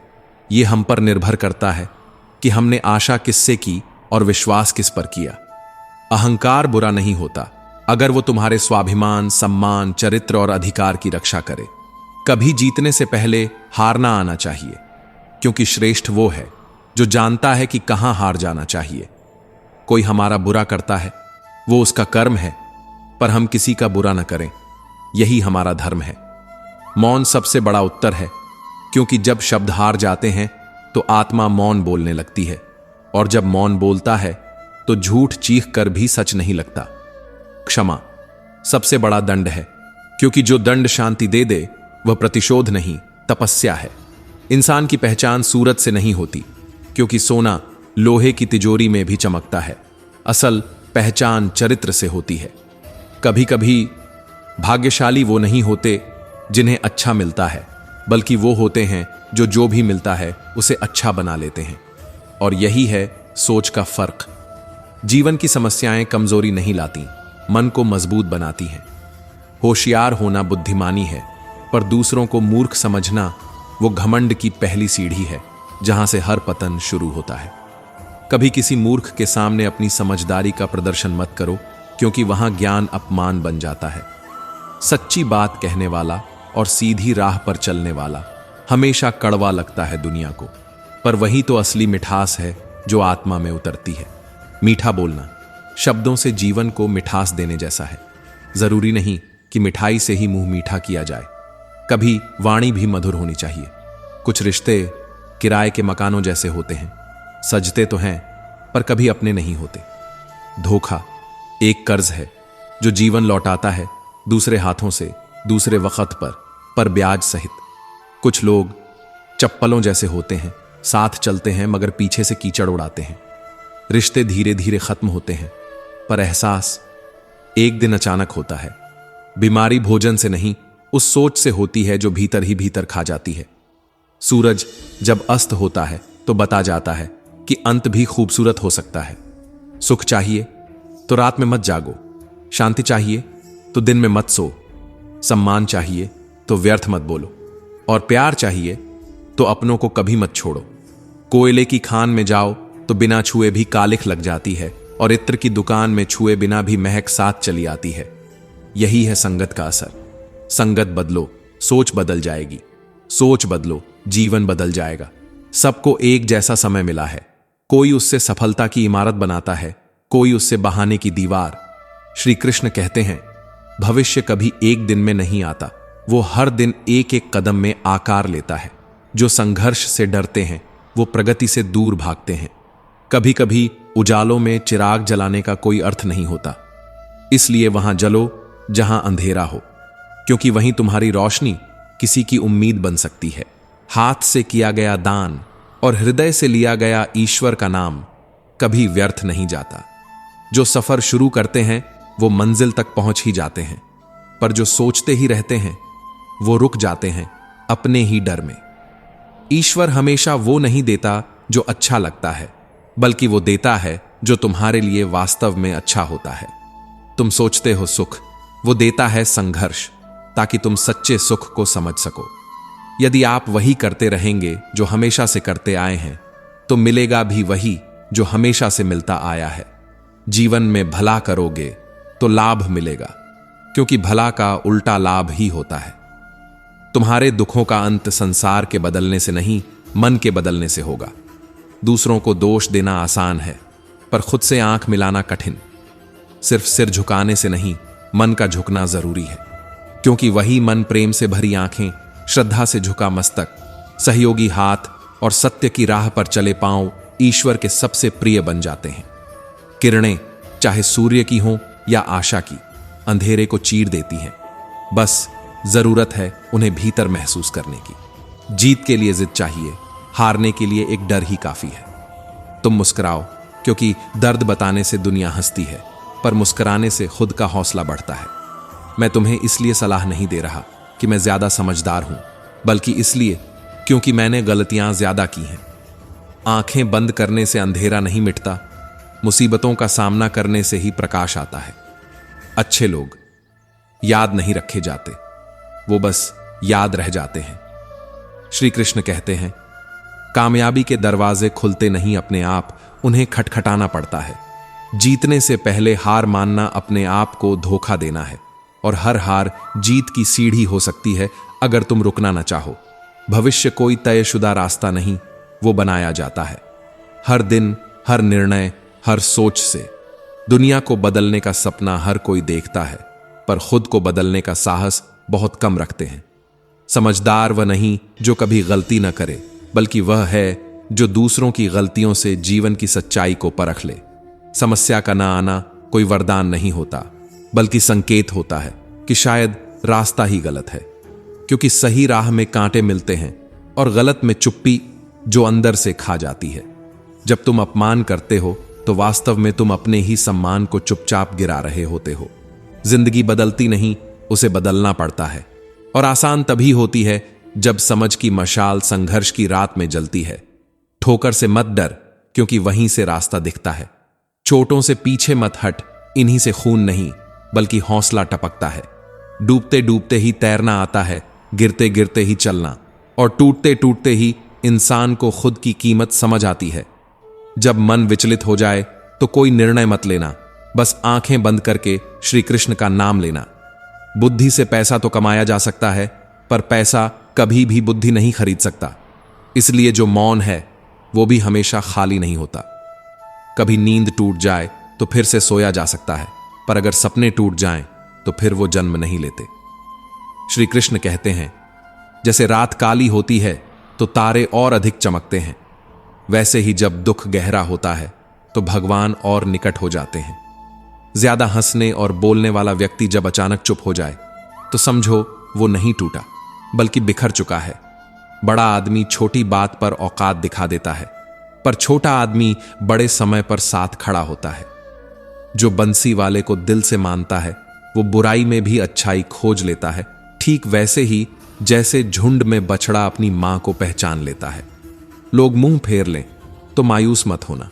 ये हम पर निर्भर करता है कि हमने आशा किससे की और विश्वास किस पर किया। अहंकार बुरा नहीं होता अगर वो तुम्हारे स्वाभिमान, सम्मान, चरित्र और अधिकार की रक्षा करे। कभी जीतने से पहले हारना आना चाहिए, क्योंकि श्रेष्ठ वो है जो जानता है कि कहां हार जाना चाहिए। कोई हमारा बुरा करता है, वो उसका कर्म है, पर हम किसी का बुरा न करें, यही हमारा धर्म है। मौन सबसे बड़ा उत्तर है, क्योंकि जब शब्द हार जाते हैं तो आत्मा मौन बोलने लगती है, और जब मौन बोलता है तो झूठ चीख कर भी सच नहीं लगता। क्षमा सबसे बड़ा दंड है, क्योंकि जो दंड शांति दे दे वह प्रतिशोध नहीं, तपस्या है। इंसान की पहचान सूरत से नहीं होती, क्योंकि सोना लोहे की तिजोरी में भी चमकता है। असल पहचान चरित्र से होती है। कभी कभी भाग्यशाली वो नहीं होते जिन्हें अच्छा मिलता है, बल्कि वो होते हैं जो भी मिलता है उसे अच्छा बना लेते हैं। और यही है सोच का फर्क। जीवन की समस्याएं कमजोरी नहीं लाती, मन को मजबूत बनाती हैं। होशियार होना बुद्धिमानी है, पर दूसरों को मूर्ख समझना वो घमंड की पहली सीढ़ी है, जहां से हर पतन शुरू होता है। कभी किसी मूर्ख के सामने अपनी समझदारी का प्रदर्शन मत करो, क्योंकि वहां ज्ञान अपमान बन जाता है। सच्ची बात कहने वाला और सीधी राह पर चलने वाला हमेशा कड़वा लगता है दुनिया को, पर वही तो असली मिठास है जो आत्मा में उतरती है। मीठा बोलना शब्दों से जीवन को मिठास देने जैसा है। जरूरी नहीं कि मिठाई से ही मुंह मीठा किया जाए, कभी वाणी भी मधुर होनी चाहिए। कुछ रिश्ते किराए के मकानों जैसे होते हैं, सजते तो हैं पर कभी अपने नहीं होते। धोखा एक कर्ज है जो जीवन लौटाता है दूसरे हाथों से, दूसरे वक्त पर ब्याज सहित। कुछ लोग चप्पलों जैसे होते हैं, साथ चलते हैं मगर पीछे से कीचड़ उड़ाते हैं। रिश्ते धीरे धीरे खत्म होते हैं पर एहसास एक दिन अचानक होता है। बीमारी भोजन से नहीं, उस सोच से होती है जो भीतर ही भीतर खा जाती है। सूरज जब अस्त होता है तो बता जाता है कि अंत भी खूबसूरत हो सकता है। सुख चाहिए तो रात में मत जागो, शांति चाहिए तो दिन में मत सो, सम्मान चाहिए तो व्यर्थ मत बोलो, और प्यार चाहिए तो अपनों को कभी मत छोड़ो। कोयले की खान में जाओ तो बिना छुए भी कालिख लग जाती है, और इत्र की दुकान में छुए बिना भी महक साथ चली आती है। यही है संगत का असर। संगत बदलो, सोच बदल जाएगी। सोच बदलो, जीवन बदल जाएगा। सबको एक जैसा समय मिला है। कोई उससे सफलता की इमारत बनाता है, कोई उससे बहाने की दीवार। श्री कृष्ण कहते हैं, भविष्य कभी एक दिन में नहीं आता, वो हर दिन एक एक कदम में आकार लेता है। जो संघर्ष से डरते हैं वो प्रगति से दूर भागते हैं। कभी कभी उजालों में चिराग जलाने का कोई अर्थ नहीं होता, इसलिए वहां जलो जहां अंधेरा हो, क्योंकि वहीं तुम्हारी रोशनी किसी की उम्मीद बन सकती है। हाथ से किया गया दान और हृदय से लिया गया ईश्वर का नाम कभी व्यर्थ नहीं जाता। जो सफर शुरू करते हैं वो मंजिल तक पहुंच ही जाते हैं, पर जो सोचते ही रहते हैं वो रुक जाते हैं अपने ही डर में। ईश्वर हमेशा वो नहीं देता जो अच्छा लगता है, बल्कि वो देता है जो तुम्हारे लिए वास्तव में अच्छा होता है। तुम सोचते हो सुख, वो देता है संघर्ष, ताकि तुम सच्चे सुख को समझ सको। यदि आप वही करते रहेंगे जो हमेशा से करते आए हैं, तो मिलेगा भी वही जो हमेशा से मिलता आया है। जीवन में भला करोगे तो लाभ मिलेगा, क्योंकि भला का उल्टा लाभ ही होता है। तुम्हारे दुखों का अंत संसार के बदलने से नहीं, मन के बदलने से होगा। दूसरों को दोष देना आसान है, पर खुद से आंख मिलाना कठिन। सिर्फ सिर झुकाने से नहीं, मन का झुकना जरूरी है, क्योंकि वही मन प्रेम से भरी आंखें, श्रद्धा से झुका मस्तक, सहयोगी हाथ और सत्य की राह पर चले पांव ईश्वर के सबसे प्रिय बन जाते हैं। किरणें चाहे सूर्य की हों या आशा की, अंधेरे को चीर देती हैं। बस जरूरत है उन्हें भीतर महसूस करने की। जीत के लिए जिद चाहिए, हारने के लिए एक डर ही काफी है। तुम मुस्कुराओ, क्योंकि दर्द बताने से दुनिया हंसती है, पर मुस्कुराने से खुद का हौसला बढ़ता है। मैं तुम्हें इसलिए सलाह नहीं दे रहा कि मैं ज्यादा समझदार हूं, बल्कि इसलिए क्योंकि मैंने गलतियां ज्यादा की हैं। आंखें बंद करने से अंधेरा नहीं मिटता, मुसीबतों का सामना करने से ही प्रकाश आता है। अच्छे लोग याद नहीं रखे जाते, वो बस याद रह जाते हैं। श्री कृष्ण कहते हैं, कामयाबी के दरवाजे खुलते नहीं अपने आप, उन्हें खटखटाना पड़ता है। जीतने से पहले हार मानना अपने आप को धोखा देना है, और हर हार जीत की सीढ़ी हो सकती है अगर तुम रुकना न चाहो। भविष्य कोई तयशुदा रास्ता नहीं, वो बनाया जाता है हर दिन, हर निर्णय, हर सोच से। दुनिया को बदलने का सपना हर कोई देखता है, पर खुद को बदलने का साहस बहुत कम रखते हैं। समझदार वह नहीं जो कभी गलती न करे, बल्कि वह है जो दूसरों की गलतियों से जीवन की सच्चाई को परख ले। समस्या का ना आना कोई वरदान नहीं होता, बल्कि संकेत होता है कि शायद रास्ता ही गलत है, क्योंकि सही राह में कांटे मिलते हैं और गलत में चुप्पी जो अंदर से खा जाती है। जब तुम अपमान करते हो तो वास्तव में तुम अपने ही सम्मान को चुपचाप गिरा रहे होते हो। जिंदगी बदलती नहीं, उसे बदलना पड़ता है, और आसान तभी होती है जब समझ की मशाल संघर्ष की रात में जलती है। ठोकर से मत डर, क्योंकि वहीं से रास्ता दिखता है। चोटों से पीछे मत हट, इन्हीं से खून नहीं बल्कि हौसला टपकता है। डूबते डूबते ही तैरना आता है, गिरते गिरते ही चलना, और टूटते टूटते ही इंसान को खुद की कीमत समझ आती है। जब मन विचलित हो जाए तो कोई निर्णय मत लेना, बस आंखें बंद करके श्री कृष्ण का नाम लेना। बुद्धि से पैसा तो कमाया जा सकता है, पर पैसा कभी भी बुद्धि नहीं खरीद सकता। इसलिए जो मौन है वो भी हमेशा खाली नहीं होता। कभी नींद टूट जाए तो फिर से सोया जा सकता है, पर अगर सपने टूट जाएं तो फिर वो जन्म नहीं लेते। श्री कृष्ण कहते हैं, जैसे रात काली होती है तो तारे और अधिक चमकते हैं, वैसे ही जब दुख गहरा होता है तो भगवान और निकट हो जाते हैं। ज्यादा हंसने और बोलने वाला व्यक्ति जब अचानक चुप हो जाए तो समझो वो नहीं टूटा बल्कि बिखर चुका है। बड़ा आदमी छोटी बात पर औकात दिखा देता है, पर छोटा आदमी बड़े समय पर साथ खड़ा होता है। जो बंसी वाले को दिल से मानता है वो बुराई में भी अच्छाई खोज लेता है, ठीक वैसे ही जैसे झुंड में बछड़ा अपनी मां को पहचान लेता है। लोग मुंह फेर लें तो मायूस मत होना,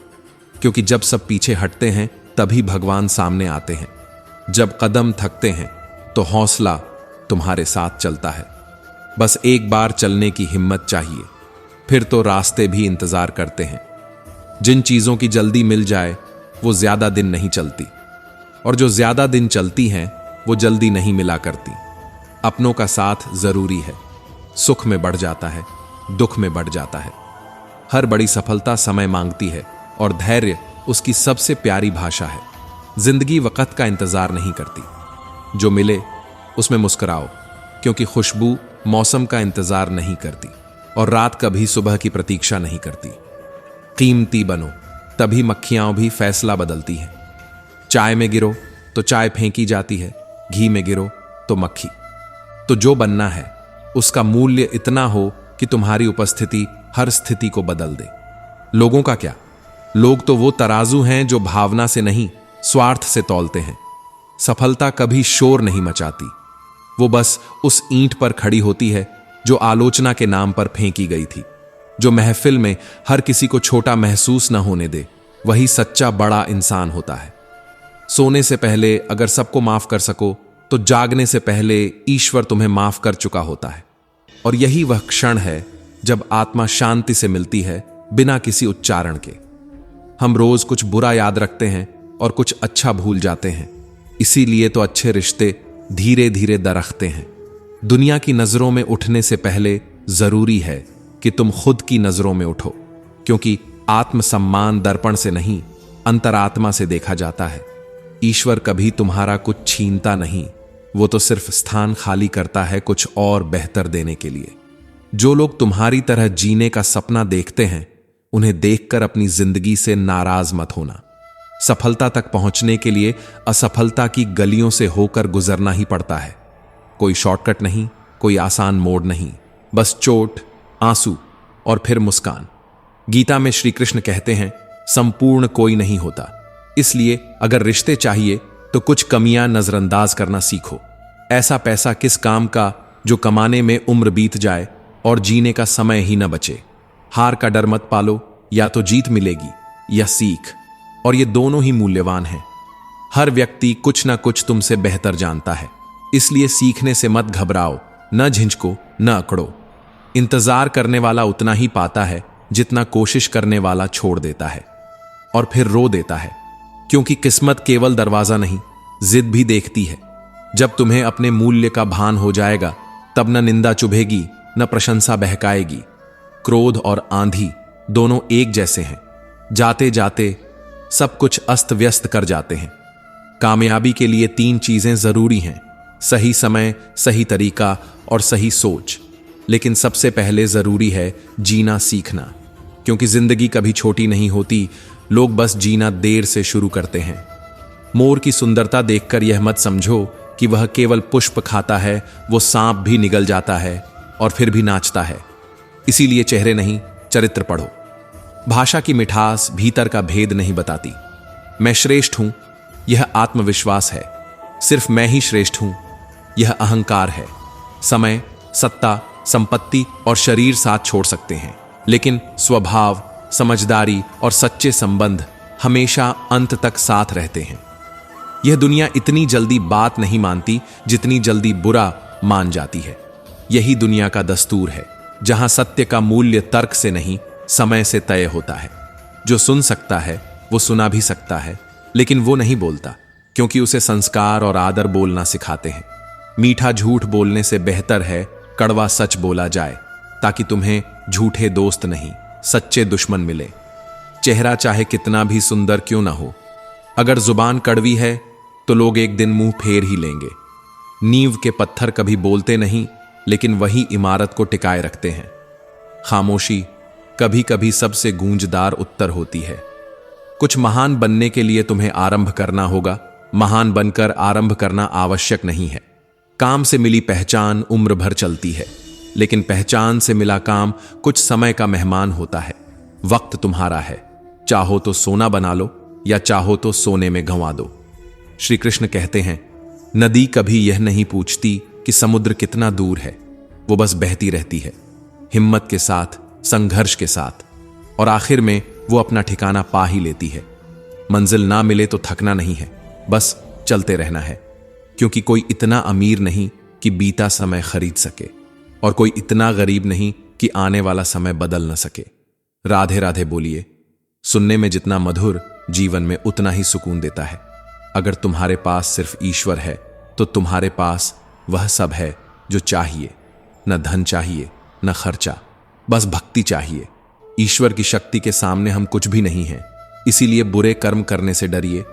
क्योंकि जब सब पीछे हटते हैं तभी भगवान सामने आते हैं। जब कदम थकते हैं तो हौसला तुम्हारे साथ चलता है। बस एक बार चलने की हिम्मत चाहिए, फिर तो रास्ते भी इंतजार करते हैं। जिन चीजों की जल्दी मिल जाए वो ज्यादा दिन नहीं चलती, और जो ज्यादा दिन चलती हैं वो जल्दी नहीं मिला करती। अपनों का साथ जरूरी है। सुख में बढ़ जाता है, दुख में बढ़ जाता है। हर बड़ी सफलता समय मांगती है और धैर्य उसकी सबसे प्यारी भाषा है। जिंदगी वक्त का इंतजार नहीं करती। जो मिले उसमें मुस्कुराओ, क्योंकि खुशबू मौसम का इंतजार नहीं करती और रात कभी सुबह की प्रतीक्षा नहीं करती। कीमती बनो, तभी मक्खियां भी फैसला बदलती हैं। चाय में गिरो तो चाय फेंकी जाती है, घी में गिरो तो मक्खी। तो जो बनना है उसका मूल्य इतना हो कि तुम्हारी उपस्थिति हर स्थिति को बदल दे। लोगों का क्या? लोग तो वो तराजू हैं जो भावना से नहीं स्वार्थ से तौलते हैं। सफलता कभी शोर नहीं मचाती, वो बस उस ईंट पर खड़ी होती है जो आलोचना के नाम पर फेंकी गई थी। जो महफिल में हर किसी को छोटा महसूस न होने दे, वही सच्चा बड़ा इंसान होता है। सोने से पहले अगर सबको माफ कर सको तो जागने से पहले ईश्वर तुम्हें माफ कर चुका होता है। और यही वह क्षण है जब आत्मा शांति से मिलती है, बिना किसी उच्चारण के। हम रोज कुछ बुरा याद रखते हैं और कुछ अच्छा भूल जाते हैं। इसीलिए तो अच्छे रिश्ते धीरे धीरे दरखते हैं। दुनिया की नजरों में उठने से पहले जरूरी है कि तुम खुद की नजरों में उठो, क्योंकि आत्मसम्मान दर्पण से नहीं अंतरात्मा से देखा जाता है। ईश्वर कभी तुम्हारा कुछ छीनता नहीं, वो तो सिर्फ स्थान खाली करता है कुछ और बेहतर देने के लिए। जो लोग तुम्हारी तरह जीने का सपना देखते हैं, उन्हें देखकर अपनी जिंदगी से नाराज मत होना। सफलता तक पहुंचने के लिए असफलता की गलियों से होकर गुजरना ही पड़ता है। कोई शॉर्टकट नहीं, कोई आसान मोड़ नहीं, बस चोट, आंसू और फिर मुस्कान। गीता में श्री कृष्ण कहते हैं, संपूर्ण कोई नहीं होता, इसलिए अगर रिश्ते चाहिए तो कुछ कमियां नजरअंदाज करना सीखो। ऐसा पैसा किस काम का जो कमाने में उम्र बीत जाए और जीने का समय ही न बचे। हार का डर मत पालो, या तो जीत मिलेगी या सीख, और ये दोनों ही मूल्यवान हैं। हर व्यक्ति कुछ ना कुछ तुमसे बेहतर जानता है, इसलिए सीखने से मत घबराओ, न झिझको, न अकड़ो। इंतजार करने वाला उतना ही पाता है जितना कोशिश करने वाला छोड़ देता है और फिर रो देता है, क्योंकि किस्मत केवल दरवाजा नहीं, जिद भी देखती है। जब तुम्हें अपने मूल्य का भान हो जाएगा, तब न निंदा चुभेगी, न प्रशंसा बहकाएगी। क्रोध और आंधी दोनों एक जैसे हैं, जाते जाते सब कुछ अस्त व्यस्त कर जाते हैं। कामयाबी के लिए 3 चीजें जरूरी हैं, सही समय, सही तरीका और सही सोच। लेकिन सबसे पहले जरूरी है जीना सीखना, क्योंकि जिंदगी कभी छोटी नहीं होती, लोग बस जीना देर से शुरू करते हैं। मोर की सुंदरता देखकर यह मत समझो कि वह केवल पुष्प खाता है, वो सांप भी निगल जाता है और फिर भी नाचता है। इसीलिए चेहरे नहीं, चरित्र पढ़ो। भाषा की मिठास भीतर का भेद नहीं बताती। मैं श्रेष्ठ हूं, यह आत्मविश्वास है। सिर्फ मैं ही श्रेष्ठ हूं, यह अहंकार है। समय, सत्ता, संपत्ति और शरीर साथ छोड़ सकते हैं, लेकिन स्वभाव, समझदारी और सच्चे संबंध हमेशा अंत तक साथ रहते हैं। यह दुनिया इतनी जल्दी बात नहीं मानती जितनी जल्दी बुरा मान जाती है। यही दुनिया का दस्तूर है, जहां सत्य का मूल्य तर्क से नहीं, समय से तय होता है। जो सुन सकता है वो सुना भी सकता है, लेकिन वो नहीं बोलता, क्योंकि उसे संस्कार और आदर बोलना सिखाते हैं। मीठा झूठ बोलने से बेहतर है कड़वा सच बोला जाए, ताकि तुम्हें झूठे दोस्त नहीं सच्चे दुश्मन मिले। चेहरा चाहे कितना भी सुंदर क्यों ना हो, अगर जुबान कड़वी है तो लोग एक दिन मुंह फेर ही लेंगे। नींव के पत्थर कभी बोलते नहीं, लेकिन वही इमारत को टिकाए रखते हैं। खामोशी कभी कभी सबसे गूंजदार उत्तर होती है। कुछ महान बनने के लिए तुम्हें आरंभ करना होगा। महान बनकर आरंभ करना आवश्यक नहीं है। काम से मिली पहचान उम्र भर चलती है, लेकिन पहचान से मिला काम कुछ समय का मेहमान होता है। वक्त तुम्हारा है, चाहो तो सोना बना लो या चाहो तो सोने में गंवा दो। श्री कृष्ण कहते हैं, नदी कभी यह नहीं पूछती कि समुद्र कितना दूर है, वो बस बहती रहती है, हिम्मत के साथ, संघर्ष के साथ, और आखिर में वो अपना ठिकाना पा ही लेती है। मंजिल ना मिले तो थकना नहीं है, बस चलते रहना है, क्योंकि कोई इतना अमीर नहीं कि बीता समय खरीद सके, और कोई इतना गरीब नहीं कि आने वाला समय बदल न सके। राधे राधे बोलिए। सुनने में जितना मधुर, जीवन में उतना ही सुकून देता है। अगर तुम्हारे पास सिर्फ ईश्वर है तो तुम्हारे पास वह सब है जो चाहिए। न धन चाहिए, न खर्चा, बस भक्ति चाहिए। ईश्वर की शक्ति के सामने हम कुछ भी नहीं हैं, इसीलिए बुरे कर्म करने से डरिए।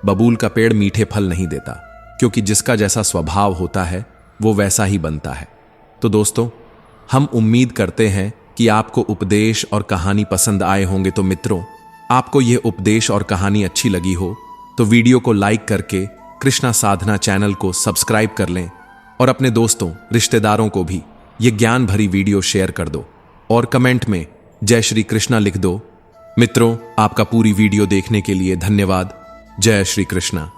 बबूल का पेड़ मीठे फल नहीं देता, क्योंकि जिसका जैसा स्वभाव होता है वो वैसा ही बनता है। तो दोस्तों, हम उम्मीद करते हैं कि आपको उपदेश और कहानी पसंद आए होंगे। तो मित्रों, आपको यह उपदेश और कहानी अच्छी लगी हो तो वीडियो को लाइक करके कृष्णा साधना चैनल को सब्सक्राइब कर लें, और अपने दोस्तों रिश्तेदारों को भी ये ज्ञान भरी वीडियो शेयर कर दो, और कमेंट में जय श्री कृष्णा लिख दो। मित्रों, आपका पूरी वीडियो देखने के लिए धन्यवाद। जय श्री कृष्णा।